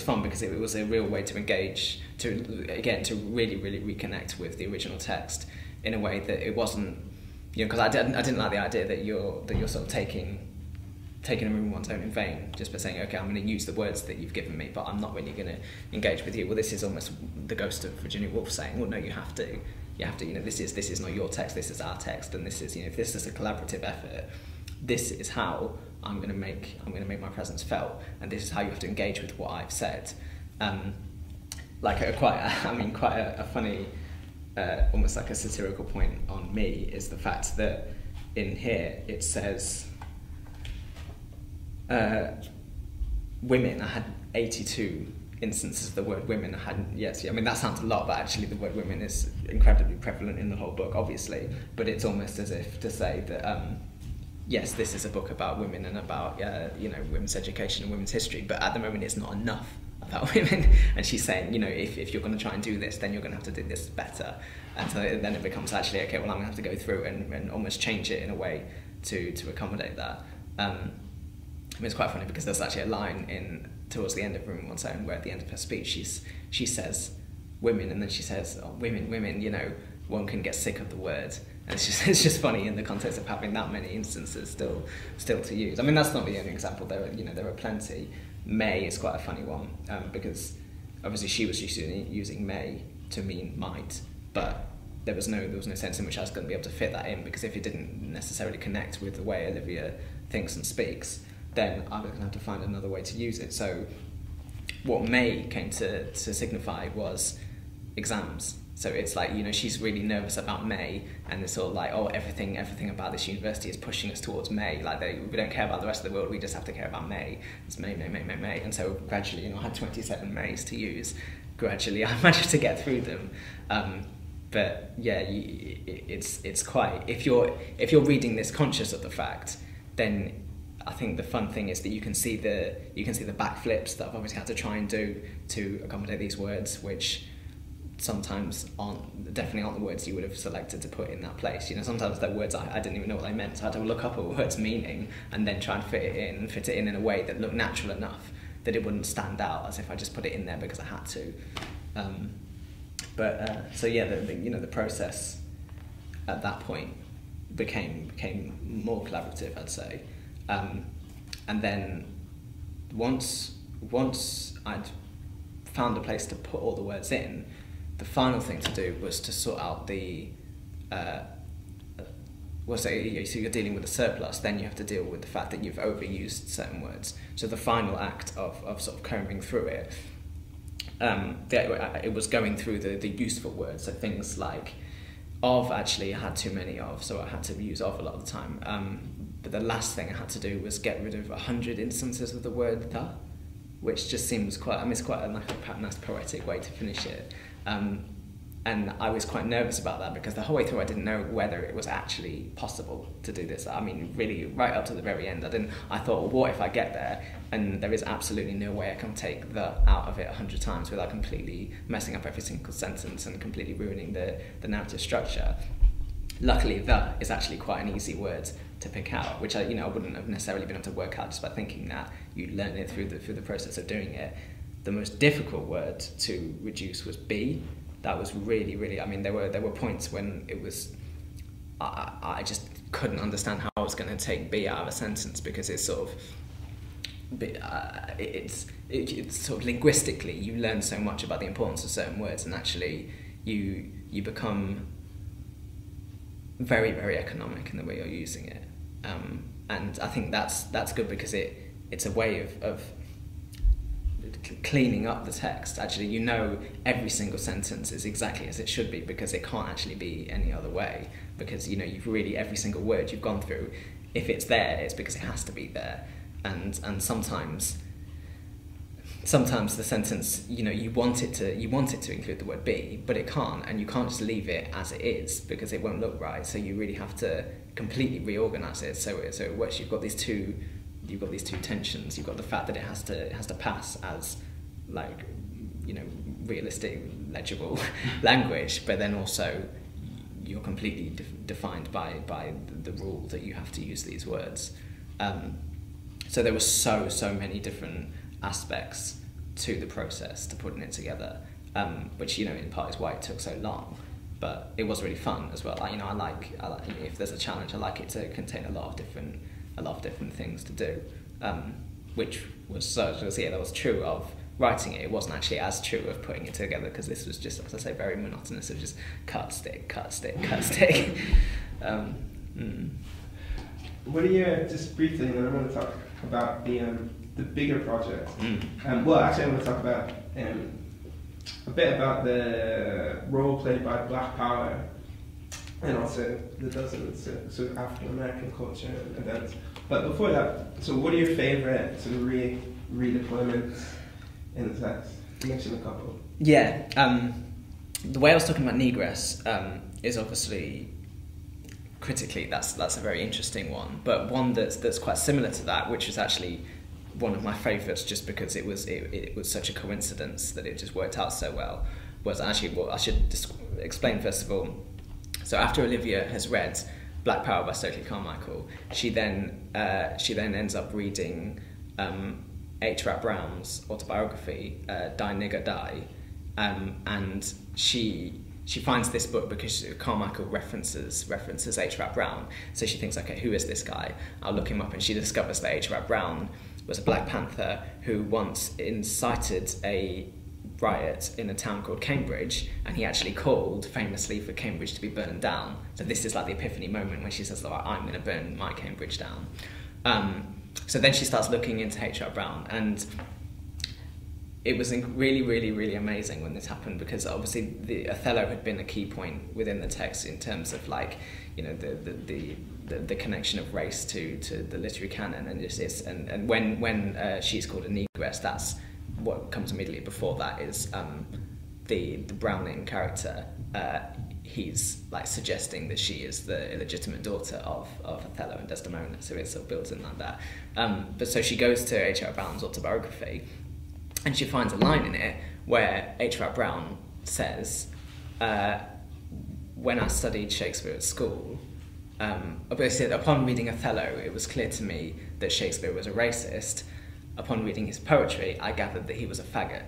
fun because it was a real way to engage, to really reconnect with the original text in a way that it wasn't, you know, because I didn't like the idea that you're sort of taking a room in one's own in vain just by saying, okay, I'm going to use the words that you've given me, but I'm not really going to engage with you. Well, this is almost the ghost of Virginia Woolf saying, well, no, you have to, you know, this is not your text, this is our text, and this is, you know, if this is a collaborative effort, this is how I'm going to make my presence felt, and this is how you have to engage with what I've said. Quite a funny, almost like a satirical point on me is the fact that in here it says women. I had 82 instances of the word women. I mean, that sounds a lot, but actually the word women is incredibly prevalent in the whole book, obviously, but it's almost as if to say that yes, this is a book about women and about you know, women's education and women's history, but at the moment it's not enough about women. And she's saying, you know, if you're going to try and do this, then you're going to have to do this better. And so then it becomes actually, okay, well, I'm going to have to go through and almost change it in a way to accommodate that. I mean, it's quite funny because there's actually a line towards the end of Room in One's Own where at the end of her speech she says women, and then she says, oh, women, you know, one can get sick of the word. And it's just funny in the context of having that many instances still to use. I mean, that's not the only example. There are plenty. May is quite a funny one because obviously she was using may to mean might, but there was no sense in which I was going to be able to fit that in, because if it didn't necessarily connect with the way Olivia thinks and speaks, then I was going to have to find another way to use it. So what may came to signify was exams. So it's like, you know, she's really nervous about May, and it's sort of like, oh, everything about this university is pushing us towards May. Like, we don't care about the rest of the world, we just have to care about May. It's May. And so gradually, you know, I had 27 Mays to use. Gradually, I managed to get through them. But yeah, it's quite, if you're reading this conscious of the fact, then I think the fun thing is that you can see the backflips that I've obviously had to try and do to accommodate these words, which sometimes definitely aren't the words you would have selected to put in that place. You know, sometimes they're words I didn't even know what they meant, so I had to look up a word's meaning and then try and fit it in a way that looked natural enough that it wouldn't stand out as if I just put it in there because I had to. So yeah, the process at that point became more collaborative, I'd say. And then once I'd found a place to put all the words in, the final thing to do was to sort out so you're dealing with a surplus, then you have to deal with the fact that you've overused certain words. So the final act of sort of combing through it, it was going through the useful words, so things like of, actually I had too many of, so I had to use of a lot of the time. But the last thing I had to do was get rid of 100 instances of the word the, which just seems quite, I mean, it's quite a nice poetic way to finish it. And I was quite nervous about that because the whole way through I didn't know whether it was actually possible to do this. I mean, really, right up to the very end, I thought, well, what if I get there and there is absolutely no way I can take the out of it 100 times without completely messing up every single sentence and completely ruining the narrative structure. Luckily, the is actually quite an easy word to pick out, which I wouldn't have necessarily been able to work out just by thinking that. You learn it through the process of doing it. The most difficult word to reduce was be. That was really, really. I mean, there were points when it was. I just couldn't understand how I was going to take be out of a sentence because it's sort of. It's sort of linguistically, you learn so much about the importance of certain words, and actually, you become very, very economic in the way you're using it, and I think that's good because it's a way of cleaning up the text. Actually, every single sentence is exactly as it should be because it can't actually be any other way, because you've really, every single word you've gone through, if it's there, it's because it has to be there. And sometimes the sentence, you want it to include the word be, but it can't, and you can't just leave it as it is because it won't look right. So you really have to completely reorganize it so it works. You've got these two tensions. You've got the fact that it has to pass as realistic, legible language, but then also you're completely defined by the rule that you have to use these words. So there were so many different aspects to the process to putting it together, which in part is why it took so long. But it was really fun as well. I like if there's a challenge, I like it to contain a lot of different things to do, which was that was true of writing it. It wasn't actually as true of putting it together because this was just, as I say, very monotonous of just cut, stick, cut, stick, cut, stick. What are your, just briefly, and then I want to talk about the bigger project. Well, actually, I want to talk about a bit about the role played by Black Power and also the dozens of sort of African American culture and events. But before that, so what are your favourite sort of redeployments in the text? You mentioned a couple. Yeah, the way I was talking about Negress is obviously critically that's a very interesting one, but one that's quite similar to that, which is actually one of my favourites just because it was such a coincidence that it just worked out so well, was actually what I should explain first of all. So after Olivia has read Black Power by Stokely Carmichael, she then ends up reading H. Rap Brown's autobiography, Die Nigger Die, and she finds this book because Carmichael references H. Rap Brown. So she thinks, okay, who is this guy? I'll look him up, and she discovers that H. Rap Brown was a Black Panther who once incited a riot in a town called Cambridge, and he actually called famously for Cambridge to be burned down. So this is like the epiphany moment when she says, oh, I'm going to burn my Cambridge down. So then she starts looking into H. Rap Brown, and it was really, really, really amazing when this happened because obviously the Othello had been a key point within the text in terms of the connection of race to the literary canon, and just this, and when she's called a negress, that's what comes immediately before that is the Browning character. He's like suggesting that she is the illegitimate daughter of Othello and Desdemona, so it sort of builds in like that. But so she goes to H. R. Brown's autobiography, and she finds a line in it where H. R. Brown says, when I studied Shakespeare at school, upon reading Othello, it was clear to me that Shakespeare was a racist. Upon reading his poetry, I gathered that he was a faggot.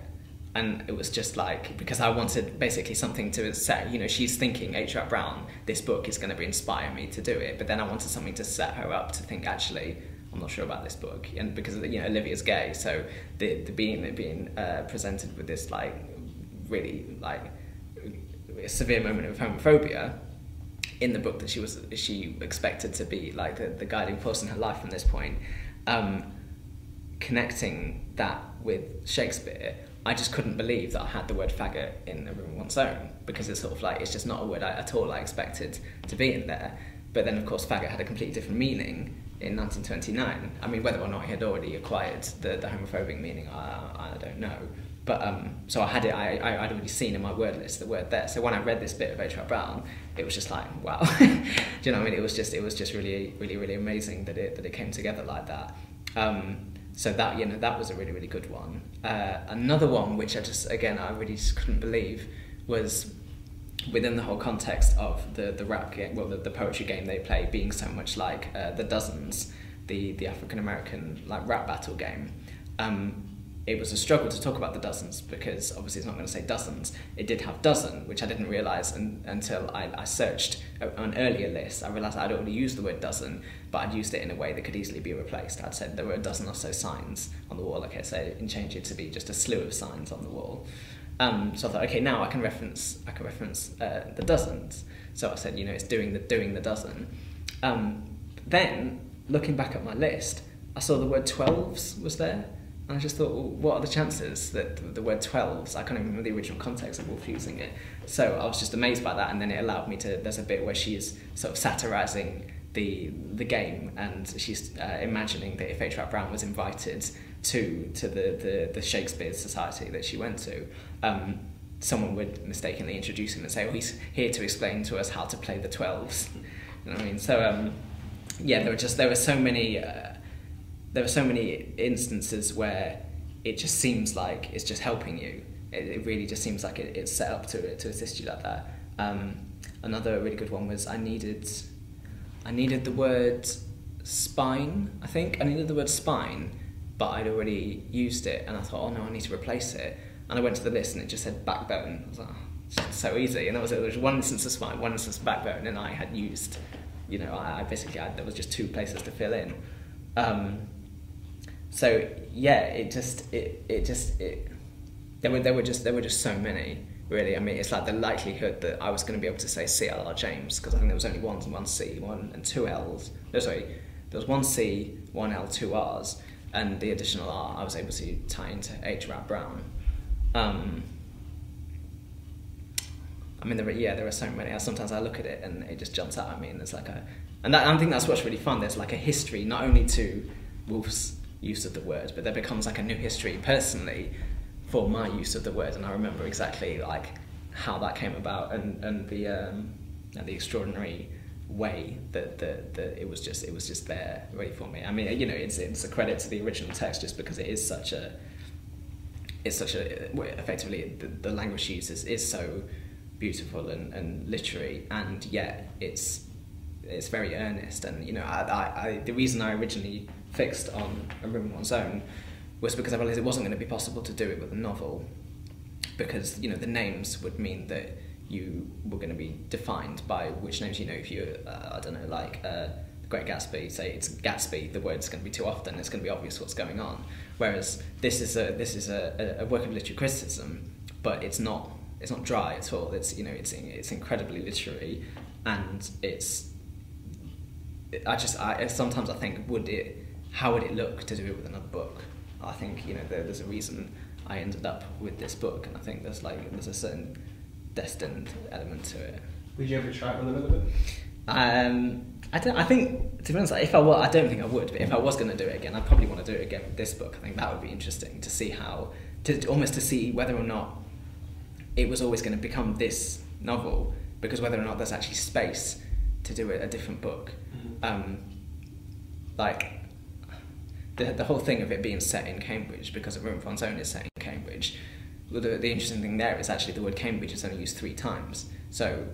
And it was just like, because I wanted basically something to say, she's thinking, H. R. Brown, this book is going to inspire me to do it. But then I wanted something to set her up to think, actually, I'm not sure about this book. And because, Olivia's gay, so the being presented with this, like, really, like, a severe moment of homophobia in the book that she expected to be, like, the guiding force in her life from this point, connecting that with Shakespeare, I just couldn't believe that I had the word faggot in A Room of One's Own, because it's sort of like, it's just not a word at all I expected to be in there. But then, of course, faggot had a completely different meaning in 1929. I mean, whether or not he had already acquired the homophobic meaning, I don't know. But so I had it. I'd already seen in my word list the word there. So when I read this bit of H.R. Brown, it was just like, wow. Do you know what I mean? It was just really, really, really amazing that it came together like that. So that, you know, that was a really, really good one. Another one which I really just couldn't believe was within the whole context of the rap game, well, the poetry game they play being so much like the Dozens, the African American like rap battle game. It was a struggle to talk about the Dozens because obviously it's not going to say dozens. It did have dozen, which I didn't realise until I searched an earlier list. I realised I'd already used the word dozen, but I'd used it in a way that could easily be replaced. I'd said there were a dozen or so signs on the wall, okay, so and change it to be just a slew of signs on the wall. So I thought, okay, now I can reference the dozens. So I said, you know, it's doing the dozen. Then looking back at my list, I saw the word 12s was there. And I just thought, well, what are the chances that the word 12s, I can't even remember the original context of Wolf using it. So I was just amazed by that, and then it allowed me to, there's a bit where she's sort of satirising the game, and she's imagining that if H.R. Brown was invited to the Shakespeare Society that she went to, someone would mistakenly introduce him and say, oh, he's here to explain to us how to play the 12s. You know what I mean? So, yeah, there were so many... there were so many instances where it just seems like it's just helping you. It really just seems like it's set up to assist you like that. Another really good one was I needed the word spine, I think. I needed the word spine, but I'd already used it, and I thought, oh no, I need to replace it. And I went to the list and it just said backbone. I was like, oh, it's just so easy. And that was it. There was one instance of spine, one instance of backbone, and I had used, you know, there was just two places to fill in. So yeah, there were just so many, really. I mean, it's like the likelihood that I was going to be able to say C.L.R. James, because I think there was only one C, one and two L's. No, sorry, there was one C, one L, two R's, and the additional R I was able to tie into H.R. Brown. I mean, there are so many. Sometimes I look at it and it just jumps out at me, and there's like I think that's what's really fun. There's like a history, not only to Wolf's use of the word, but there becomes like a new history personally for my use of the word, and I remember exactly like how that came about and the extraordinary way that it was just there ready for me. I mean, you know, it's a credit to the original text just because it is such a effectively the language she uses is so beautiful and literary, and yet it's very earnest. And you know, I the reason I originally fixed on A Room of One's Own was because I realised it wasn't going to be possible to do it with a novel, because you know the names would mean that you were going to be defined by which names you know. If you I don't know, like The Great Gatsby, say it's Gatsby, the word's going to be too often, it's going to be obvious what's going on. Whereas this is a work of literary criticism, but it's not dry at all. It's, you know, it's incredibly literary, and sometimes I think, how would it look to do it with another book? I think, you know, there's a reason I ended up with this book, and I think there's a certain destined element to it. Would you ever try it with another book? I think, to be honest, if I were, I don't think I would, but if I was going to do it again, I'd probably want to do it again with this book. I think that would be interesting to see to see whether or not it was always going to become this novel, because whether or not there's actually space to do a different book. Mm-hmm. Like the whole thing of it being set in Cambridge, because A Room of One's Own is set in Cambridge. Well, the interesting thing there is actually the word Cambridge is only used 3 times. So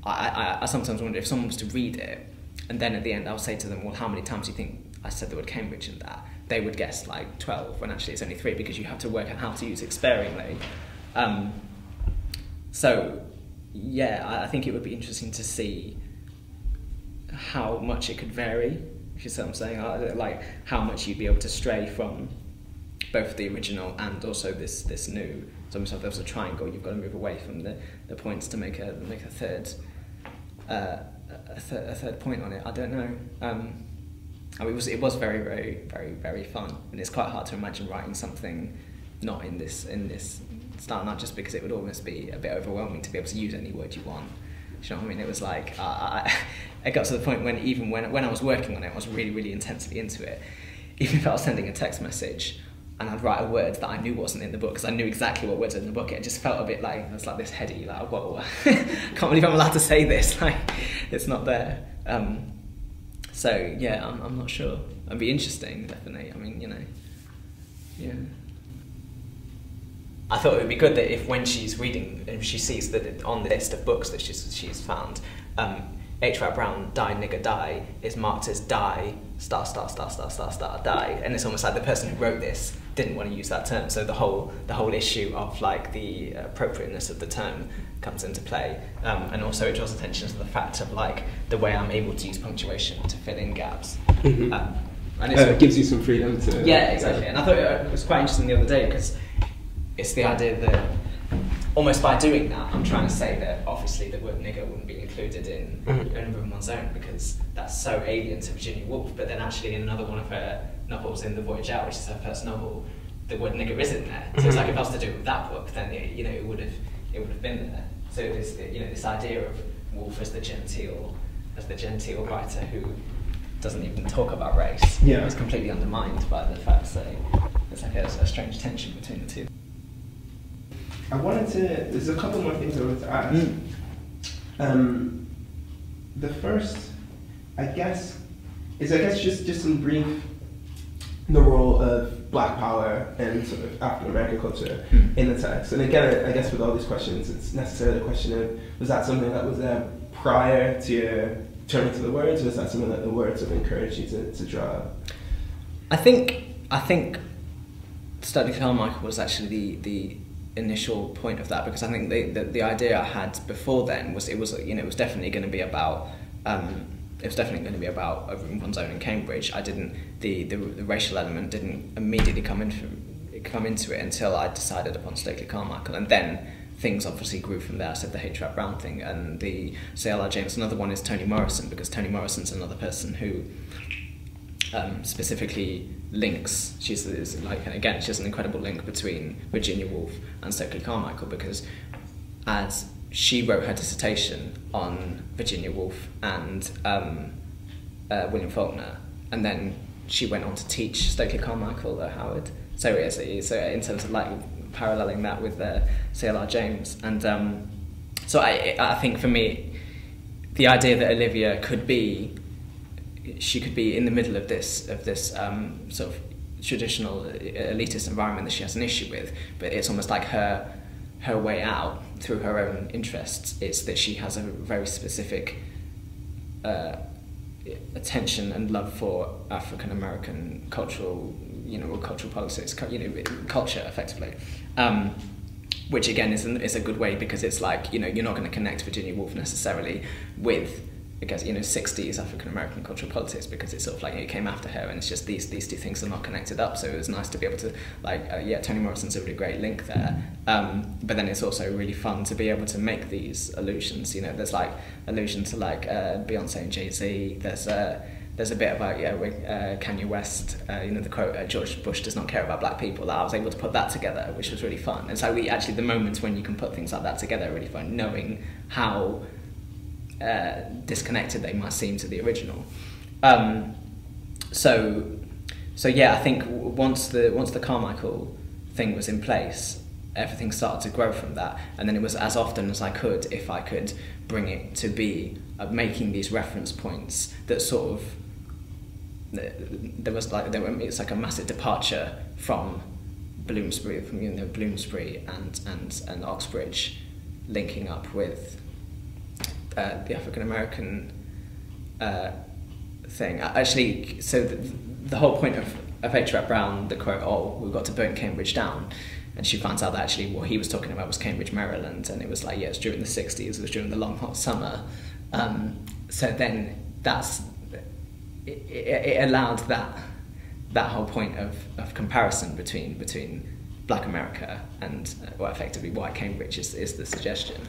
I sometimes wonder if someone was to read it, and then at the end I'll say to them, well, how many times do you think I said the word Cambridge in that? They would guess like 12, when actually it's only 3, because you have to work out how to use it sparingly. So yeah, I think it would be interesting to see how much it could vary, if you see what I'm saying, like how much you'd be able to stray from both the original and also this new. So if there was a triangle, you've got to move away from the points to make a third point on it. I don't know. I mean, it was very, very, very, very fun, and it's quite hard to imagine writing something not in this style, not just because it would almost be a bit overwhelming to be able to use any word you want. Do you know what I mean? It was like I got to the point when even when I was working on it, I was really, really intensely into it. Even if I was sending a text message, and I'd write a word that I knew wasn't in the book because I knew exactly what words were in the book. It just felt a bit like, it was like this heady, like, whoa, I can't believe I'm allowed to say this, like, it's not there. So, yeah, I'm not sure. It'd be interesting, definitely. I mean, you know, yeah. I thought it would be good that if when she's reading, if she sees that on the list of books that she's found, H. Rap Brown, Die Nigger Die, is marked as die, star, star, star, star, star, star, die. And it's almost like the person who wrote this didn't want to use that term. So the whole issue of like the appropriateness of the term comes into play. And also it draws attention to the fact of like the way I'm able to use punctuation to fill in gaps. Mm-hmm. And it gives you some freedom to... Yeah, exactly. And I thought it was quite interesting the other day because it's the idea that almost by doing that, I'm trying to say that obviously the word nigger wouldn't be included in Room One's Own because that's so alien to Virginia Woolf. But then actually in another one of her novels, in The Voyage Out, which is her first novel, the word nigger isn't there. So it's like if I was to do it with that book, then it would have been there. So it's this idea of Woolf as the genteel writer who doesn't even talk about race. Yeah, it's completely undermined by the fact that it's like a strange tension between the two. There's a couple more things I wanted to ask. The first, I guess, is just in brief, the role of Black power and sort of African American culture in the text. And again, I guess with all these questions, it's necessarily a question of, was that something that was there prior to your turning to the words, or was that something that the words have encouraged you to draw up? I think Stokely Carmichael was actually the initial point of that, because I think the idea I had before then was it was definitely going to be about A Room One's Own in Cambridge. I didn't the racial element didn't immediately come into it until I decided upon Stokely Carmichael, and then things obviously grew from there. I said the H. Rap Brown thing and the C.L.R. James. Another one is Toni Morrison, because Toni Morrison's another person who specifically links. She has an incredible link between Virginia Woolf and Stokely Carmichael, because as she wrote her dissertation on Virginia Woolf and William Faulkner, and then she went on to teach Stokely Carmichael at Howard. So in terms of like paralleling that with C.L.R. James, and so I think for me, the idea that Olivia could be in the middle of this sort of traditional elitist environment that she has an issue with, but it's almost like her way out through her own interests. It's that she has a very specific attention and love for African American cultural politics, culture effectively, which again is a good way, because it's like you're not going to connect Virginia Woolf necessarily with, I guess, 60s African American cultural politics, because it's sort of like it came after her, and it's just these two things are not connected up. So it was nice to be able to Toni Morrison's a really great link there, but then it's also really fun to be able to make these allusions. There's like allusion to like Beyonce and Jay-Z. There's a bit about Kanye West. The quote, George Bush does not care about black people. I was able to put that together, which was really fun. And so the moments when you can put things like that together are really fun, knowing how disconnected they might seem to the original. So yeah, I think once the Carmichael thing was in place, everything started to grow from that, and then it was as often as I could, if I could bring it to be making these reference points that sort of it's like a massive departure from Bloomsbury, and Oxbridge, linking up with the African American thing. Actually, so the whole point of H. Rap Brown, the quote, we've got to burn Cambridge down, and she finds out that actually what he was talking about was Cambridge, Maryland, and it was like, it's during the 60s, it was during the long hot summer. So then it allowed that whole point of comparison between Black America and effectively white Cambridge is the suggestion.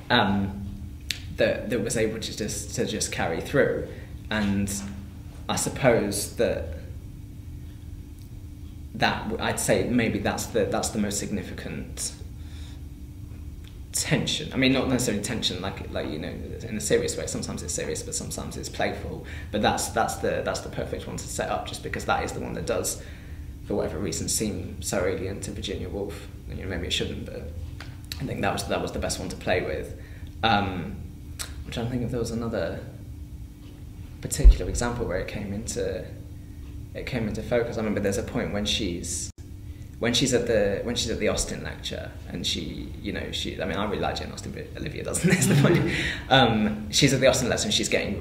That was able to just carry through, and I suppose that I'd say maybe that's the most significant tension. I mean, not necessarily tension like in a serious way. Sometimes it's serious, but sometimes it's playful. But that's the perfect one to set up, just because that is the one that does for whatever reason, seem so alien to Virginia Woolf. You know, maybe it shouldn't, but I think that was the best one to play with. I'm trying to think if there was another particular example where it came into focus. I remember there's a point when she's at the Austen lecture, and I mean, I really like Jane Austen, but Olivia doesn't. That's the point. She's at the Austen lecture and she's getting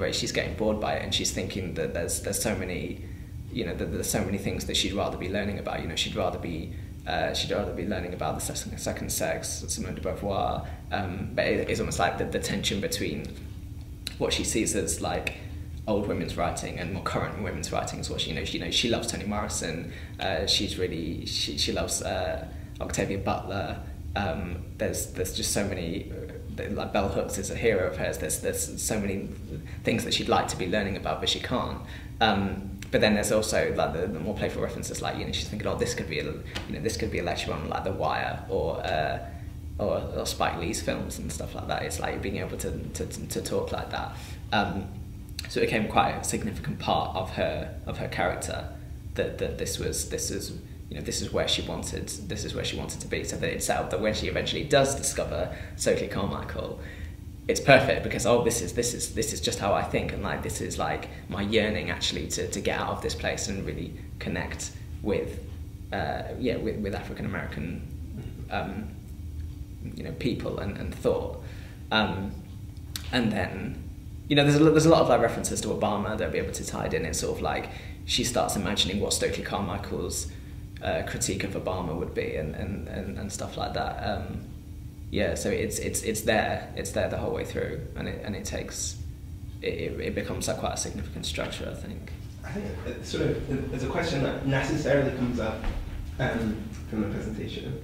bored by it, and she's thinking that there's so many, there's so many things that she'd rather be learning about. She'd rather be learning about the second sex, Simone de Beauvoir. But it's almost like the tension between what she sees as like old women's writing and more current women's writing is what she loves Toni Morrison. She loves Octavia Butler. There's just so many, like Bell Hooks is a hero of hers. There's so many things that she'd like to be learning about, but she can't. But then there's also like the more playful references, like she's thinking, oh, this could be a lecture on like The Wire or Spike Lee's films and stuff like that. It's like being able to talk like that. So it became quite a significant part of her character that this is where she wanted to be. So that it's set up that when she eventually does discover Stokely Carmichael, it's perfect because this is just how I think, and like this is like my yearning actually to get out of this place and really connect with African American people and thought, and then there's a lot of like references to Obama that will be able to tie it in. It's sort of like she starts imagining what Stokely Carmichael's critique of Obama would be and stuff like that. So it's there the whole way through, and it becomes like quite a significant structure, I think. I think there's a question that necessarily comes up from the presentation,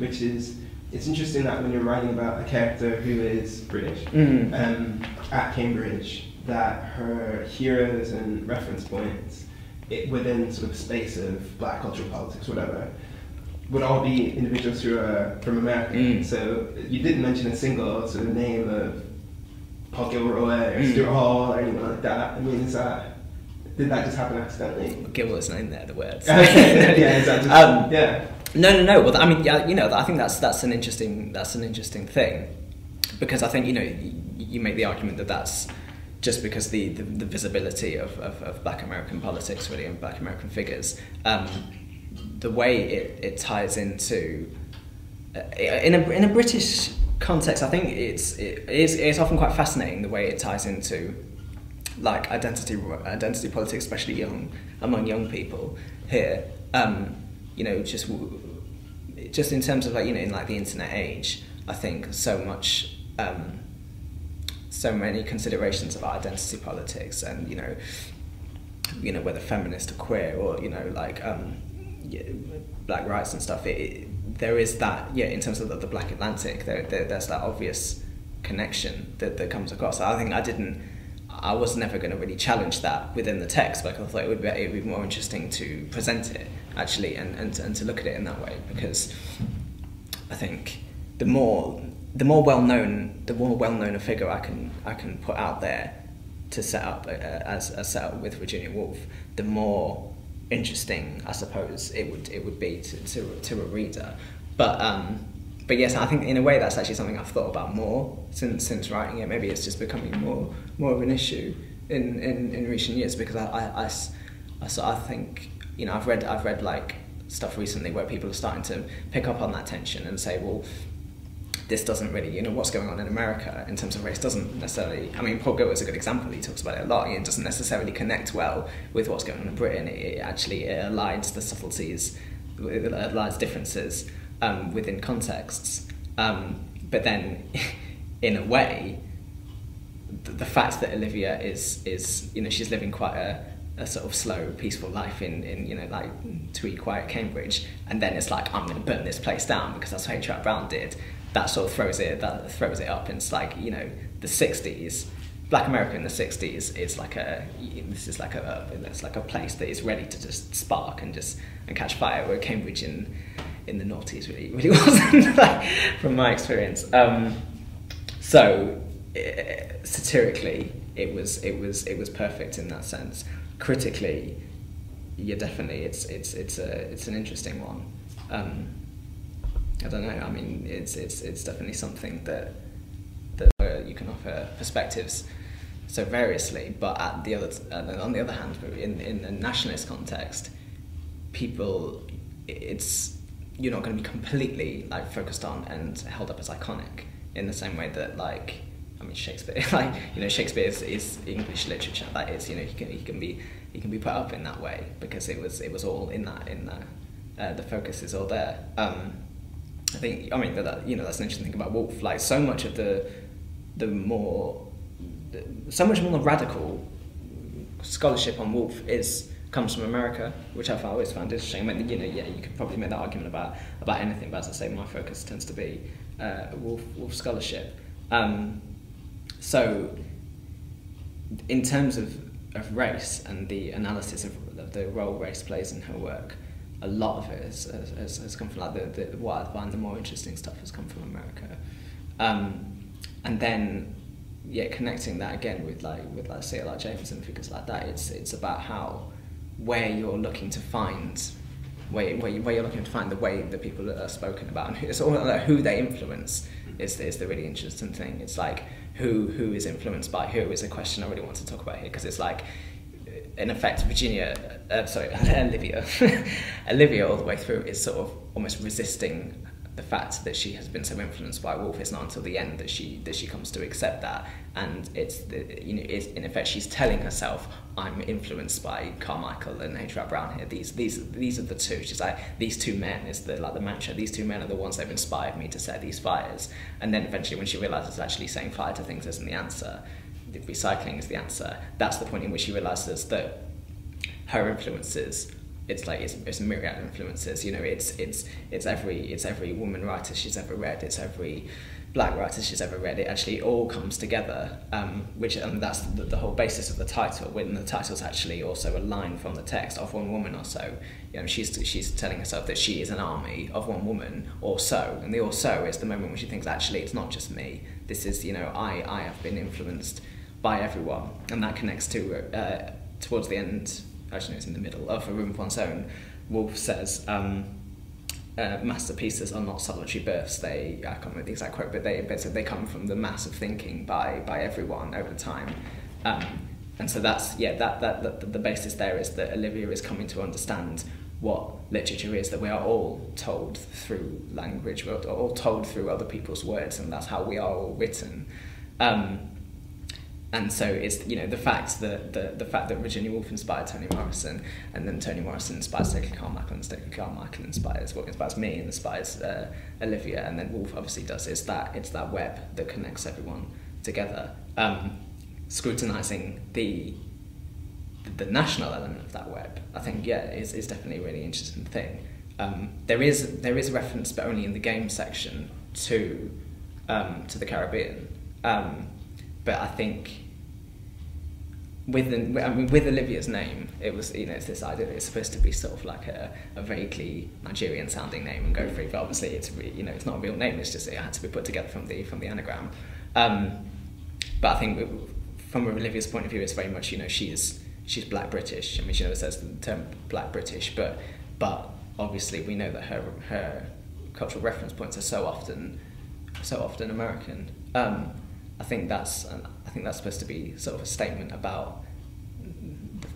which is, it's interesting that when you're writing about a character who is British at Cambridge, that her heroes and reference points within sort of space of black cultural politics, whatever, would all be individuals who are from America. So you didn't mention a single sort of name of Paul Gilroy or Stuart Hall or anyone like that. I mean, did that just happen accidentally? Gilroy's name there, the words. Yeah, is that just, yeah. No. Well, I mean, I think that's an interesting thing, because I think you make the argument that that's just because the visibility of Black American politics, really, and Black American figures, the way it ties into in a British context. I think it's often quite fascinating the way it ties into like identity politics, especially among young people here. Just in terms of like in like the internet age, I think so many considerations about identity politics and whether feminist or queer or black rights and stuff. There is that in terms of the Black Atlantic. There's that obvious connection that comes across. I was never going to really challenge that within the text, but I thought it would be more interesting to present it actually and to look at it in that way, because I think the more well-known a figure I can put out there to set up as set up with Virginia Woolf, the more interesting I suppose it would be to a reader. But yes, I think in a way that's actually something I've thought about more since writing it. Maybe it's just becoming more of an issue in recent years, because I think I've read like stuff recently where people are starting to pick up on that tension and say, well, this doesn't really, what's going on in America in terms of race doesn't necessarily, I mean, Paul Gilroy is a good example, he talks about it a lot, it doesn't necessarily connect well with what's going on in Britain. It aligns the subtleties, it aligns differences within contexts. But then, in a way, the fact that Olivia is she's living quite a sort of slow, peaceful life in like Tweed, quiet Cambridge, and then it's like, I'm going to burn this place down because that's what H.R. Brown did. That sort of throws it up. And it's like the 60s, Black America in the 60s is like a place that is ready to just spark and catch fire. Where Cambridge in the noughties really wasn't, like, from my experience. So satirically, it was perfect in that sense. Critically, yeah, definitely, it's an interesting one. I don't know. I mean, it's definitely something that you can offer perspectives so variously. But on the other hand, in a nationalist context, you're not going to be completely like focused on and held up as iconic in the same way that, like, I mean, Shakespeare, like, you know, Shakespeare is English literature. That is, you know, he can be put up in that way because it was all in that the focus is all there. I think, I mean, you know, that's an interesting thing about Woolf. Like, so much of so much more radical scholarship on Woolf comes from America, which I've always found interesting. I mean, you know, yeah, you could probably make that argument about anything, but as I say, my focus tends to be Woolf scholarship. So, in terms of race and the analysis of the role race plays in her work, a lot of it has come from, like, what I find the more interesting stuff has come from America, and then, yeah, connecting that again with C.L.R. James and figures like that. It's about where you're looking to find where you're looking to find the way that people are spoken about, and it's all like who they influence is the really interesting thing. It's like who is influenced by who is a question I really want to talk about here, because it's like, in effect, Olivia Olivia all the way through is sort of almost resisting the fact that she has been so influenced by Woolf. It's not until the end that she comes to accept that, and it's in effect she's telling herself, I'm influenced by Carmichael and H.R. Brown here. These are the two. She's like, these two men is the mantra. These two men are the ones that have inspired me to set these fires. And then eventually, when she realizes actually saying fire to things isn't the answer, recycling is the answer. That's the point in which she realizes that her influences, it's a myriad of influences. You know, it's every woman writer she's ever read. It's every black writer she's ever read. It actually all comes together, and that's the whole basis of the title. When the title's actually also a line from the text of one woman or so. You know, she's telling herself that she is an army of one woman or so, and the or so is the moment when she thinks, actually, it's not just me. This is, you know, I have been influenced by everyone, and that connects to towards the end. Actually, it's in the middle of A Room of One's Own. Woolf says, masterpieces are not solitary births. I can't remember the exact quote, but they come from the mass of thinking by everyone over time. And so that's, the basis there is that Olivia is coming to understand what literature is, that we are all told through language, we're all told through other people's words, and that's how we are all written. And so it's, you know, the fact that Virginia Woolf inspired Toni Morrison, and then Toni Morrison inspires Stokely Carmichael, and Stokely Carmichael inspires me and inspires Olivia, and then Woolf obviously does. It's that web that connects everyone together. Scrutinising the national element of that web, I think, is definitely a really interesting thing. There is a reference, but only in the game section, to the Caribbean. But I think with Olivia's name, it was, you know, it's this idea that it's supposed to be sort of like a vaguely Nigerian sounding name and go free, but obviously it's, you know, it's not a real name. It's just, it had to be put together from the anagram. But I think from Olivia's point of view, it's very much, you know, she's Black British. I mean, she never says the term Black British, but obviously we know that her cultural reference points are so often American. I think that's supposed to be sort of a statement about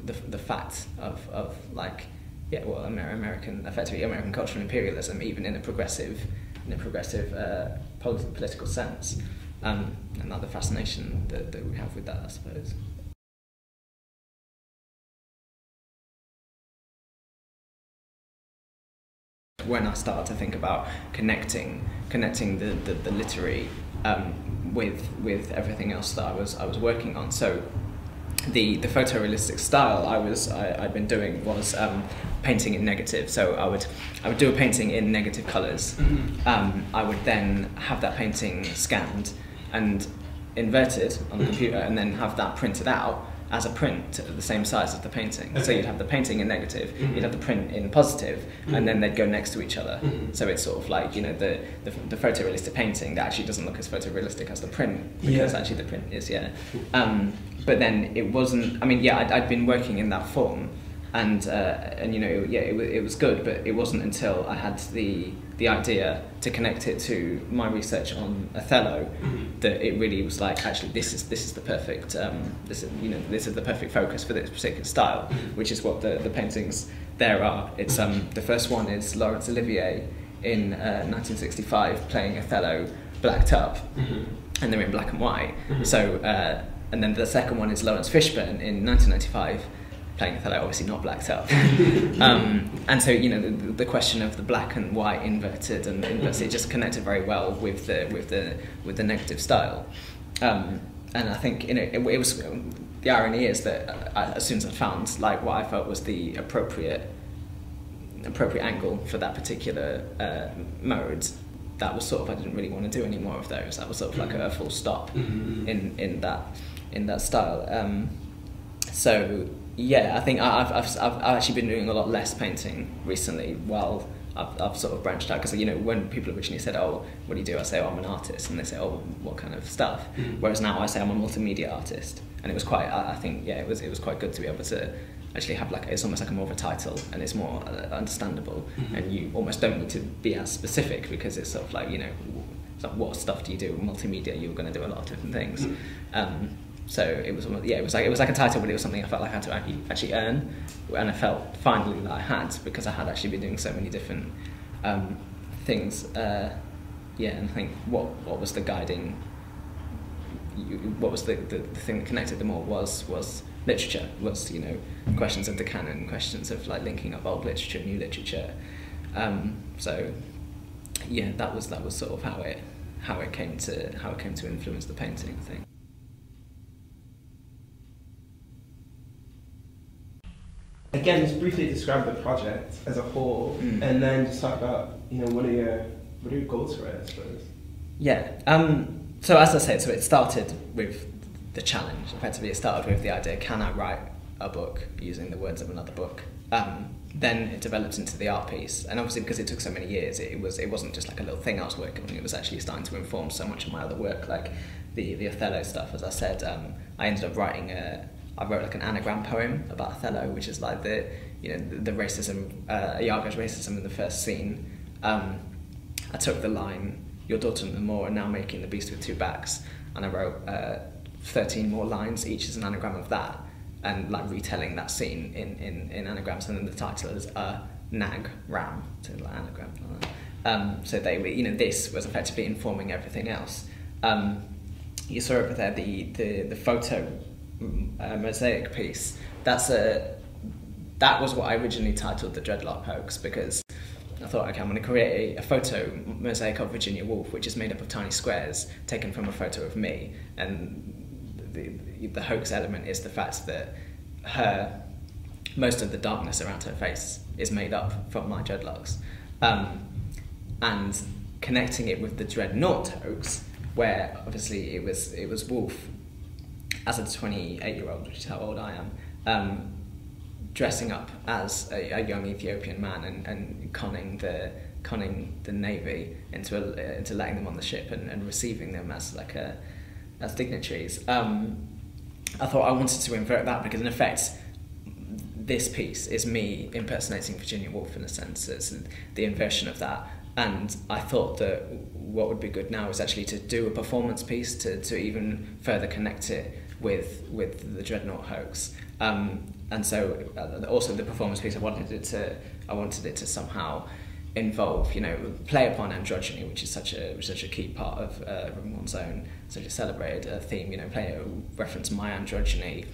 the fact of like, American cultural imperialism, even in a progressive political sense, and the fascination that we have with that, I suppose. When I started to think about connecting the literary with everything else that I was working on, so the photorealistic style I'd been doing was painting in negative. So I would do a painting in negative colours. I would then have that painting scanned and inverted on the computer, and then have that printed out as a print at the same size as the painting. Okay. So you'd have the painting in negative, you'd have the print in positive, and then they'd go next to each other. So it's sort of like, you know, the photorealistic painting that actually doesn't look as photorealistic as the print, because actually the print is, But then it wasn't, I mean, I'd been working in that form, and you know, yeah, it was good, but it wasn't until I had the idea to connect it to my research on Othello that it really was like, actually, this is the perfect this is the perfect focus for this particular style, which is what the paintings there are. It's the first one is Laurence Olivier in 1965 playing Othello blacked up, and they're in black and white. So and then the second one is Lawrence Fishburne in 1995 playing Othello, obviously not blacked up. And so, you know, the question of the black and white inverted and it just connected very well with the negative style. And I think, you know, it was, the irony is that as soon as I found like what I felt was the appropriate angle for that particular mode, that was sort of, I didn't really want to do any more of those. That was sort of like a full stop in that style. So yeah, I think I've actually been doing a lot less painting recently while I've sort of branched out, because, you know, when people originally said, oh, what do you do? I say, oh, I'm an artist, and they say, oh, what kind of stuff? Whereas now I say I'm a multimedia artist, and it was quite, I think, yeah, it was quite good to be able to actually have like, it's almost like a more of a title, and it's more understandable, and you almost don't need to be as specific, because it's sort of like, you know, it's like, what stuff do you do? Multimedia, you're going to do a lot of different things. So it was like a title, but it was something I felt like I had to actually earn, and I felt finally that I had, because I had actually been doing so many different things. And I think what was the guiding, what was the thing that connected them all was literature, was, you know, questions of the canon, questions of like linking up old literature, new literature. So yeah, that was sort of how it came to influence the painting, I think. Again, just briefly describe the project as a whole, and then just talk about, you know, what are your goals for it, I suppose. Yeah. So as I said, so it started with the challenge. Effectively, it started with the idea: can I write a book using the words of another book? Then it developed into the art piece, and obviously because it took so many years, it wasn't just like a little thing I was working on. It was actually starting to inform so much of my other work, like the Othello stuff. As I said, I ended up writing I wrote like an anagram poem about Othello, which is like the racism, Iago's racism in the first scene. I took the line, "Your daughter-in-law are now making the beast with two backs," and I wrote 13 more lines, each is an anagram of that, and like retelling that scene in anagrams, and then the title is Nag Ram, so like anagram. So they were, you know, this was effectively informing everything else. You saw over there the photo mosaic piece. That was what I originally titled the Dreadlock Hoax, because I thought, okay, I'm going to create a photo mosaic of Virginia Woolf, which is made up of tiny squares taken from a photo of me, and the hoax element is the fact that most of the darkness around her face is made up from my dreadlocks, and connecting it with the Dreadnought hoax, where obviously it was Woolf as a 28-year-old, which is how old I am, dressing up as a young Ethiopian man and conning the navy into letting them on the ship and receiving them as dignitaries. I thought I wanted to invert that, because in effect this piece is me impersonating Virginia Woolf, in a sense. It's the inversion of that, and I thought that what would be good now is actually to do a performance piece to even further connect it with the Dreadnought hoax. And so also the performance piece, I wanted it to somehow involve, you know, play upon androgyny, which is such a key part of Room One's Own, such a celebrated theme, you know, reference my androgyny,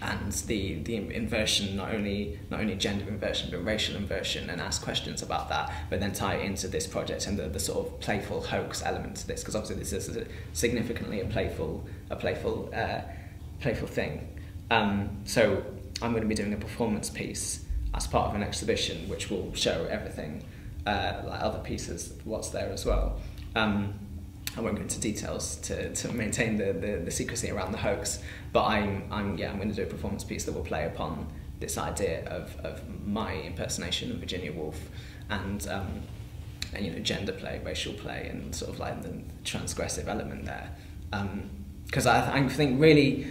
and the inversion, not only gender inversion but racial inversion, and ask questions about that, but then tie it into this project and the sort of playful hoax element to this, because obviously this is significantly a playful thing. So I'm going to be doing a performance piece as part of an exhibition, which will show everything, like other pieces, what's there as well. I won't go into details to maintain the secrecy around the hoax, but I'm going to do a performance piece that will play upon this idea of my impersonation of Virginia Woolf, and you know, gender play, racial play, and sort of like the transgressive element there. Because I think really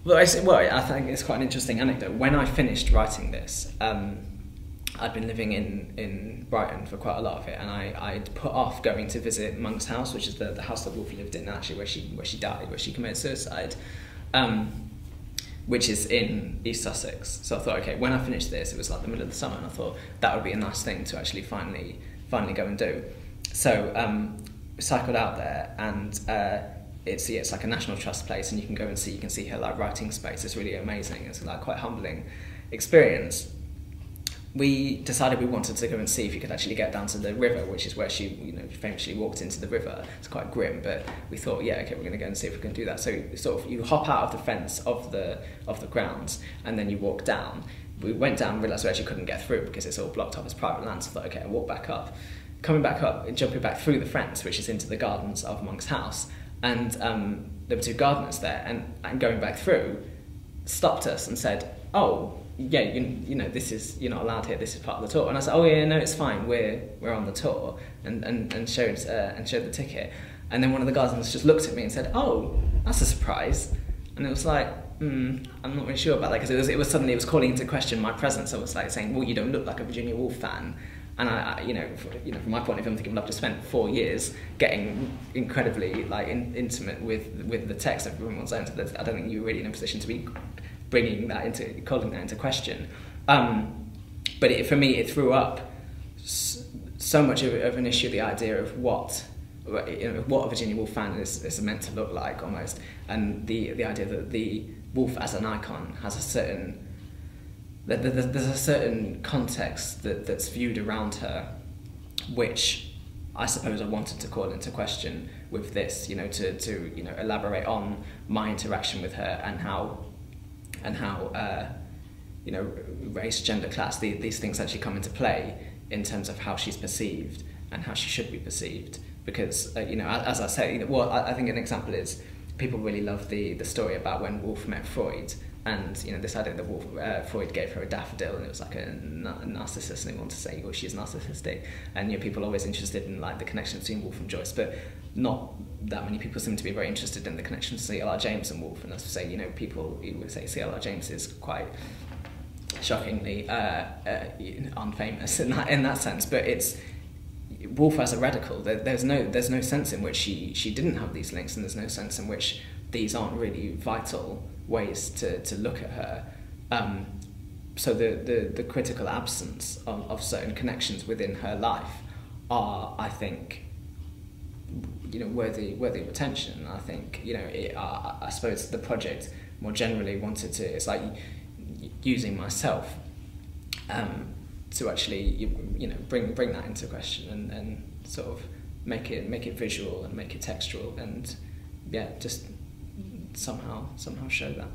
Well, I think it's quite an interesting anecdote. When I finished writing this, I'd been living in Brighton for quite a lot of it, and I'd put off going to visit Monk's house, which is the house that Woolf lived in, actually, where she died, where she committed suicide, which is in East Sussex. So I thought, okay, when I finished this, it was like the middle of the summer, and I thought that would be a nice thing to actually finally go and do. So cycled out there, and it's like a National Trust place, and you can see her like writing space. It's really amazing. It's like quite a humbling experience. We decided we wanted to go and see if you could actually get down to the river, which is where she, famously walked into the river. It's quite grim, but we thought, yeah, okay, we're going to go and see if we can do that. So sort of you hop out of the fence of the grounds, and then you walk down. We went down and realised we actually couldn't get through because it's all blocked off as private land. So I thought, okay, I'll walk back up. Coming back up and jumping back through the fence, which is into the gardens of Monk's house, and there were two gardeners there, and going back through, stopped us and said, oh, yeah, this is, you're not allowed here, this is part of the tour. And I said, oh yeah, no, it's fine, we're on the tour, and showed the ticket. And then one of the gardeners just looked at me and said, oh, that's a surprise. And it was like, I'm not really sure about that, because it was calling into question my presence. I was like saying, well, you don't look like a Virginia Woolf fan. And from my point of view, I'm thinking, well, I've just spent 4 years getting incredibly intimate with the text of Everyone's Own. So I don't think you're really in a position to be calling that into question. But for me, it threw up so much of an issue, the idea of what a Virginia Woolf fan is meant to look like, almost, and the idea that the Woolf as an icon has there's a certain context that's viewed around her, which I suppose I wanted to call into question with this, to elaborate on my interaction with her and how race, gender, class, these things actually come into play in terms of how she's perceived and how she should be perceived. Because as I say, I think an example is people really love the story about when Woolf met Freud. And this idea that Freud gave her a daffodil, and it was like a narcissist, and they want to say, well, she's narcissistic. And people are always interested in the connection between Woolf and Joyce, but not that many people seem to be very interested in the connection to C.L.R. James and Woolf. And as I say, people would say C.L.R. James is quite shockingly unfamous in that sense. But it's Woolf as a radical. There's no sense in which she didn't have these links, and there's no sense in which these aren't really vital ways to look at her. So the critical absence of certain connections within her life are, I think, worthy of attention. I think I suppose the project more generally wanted to, it's like using myself to actually bring that into question and sort of make it visual and make it textual and just somehow show that.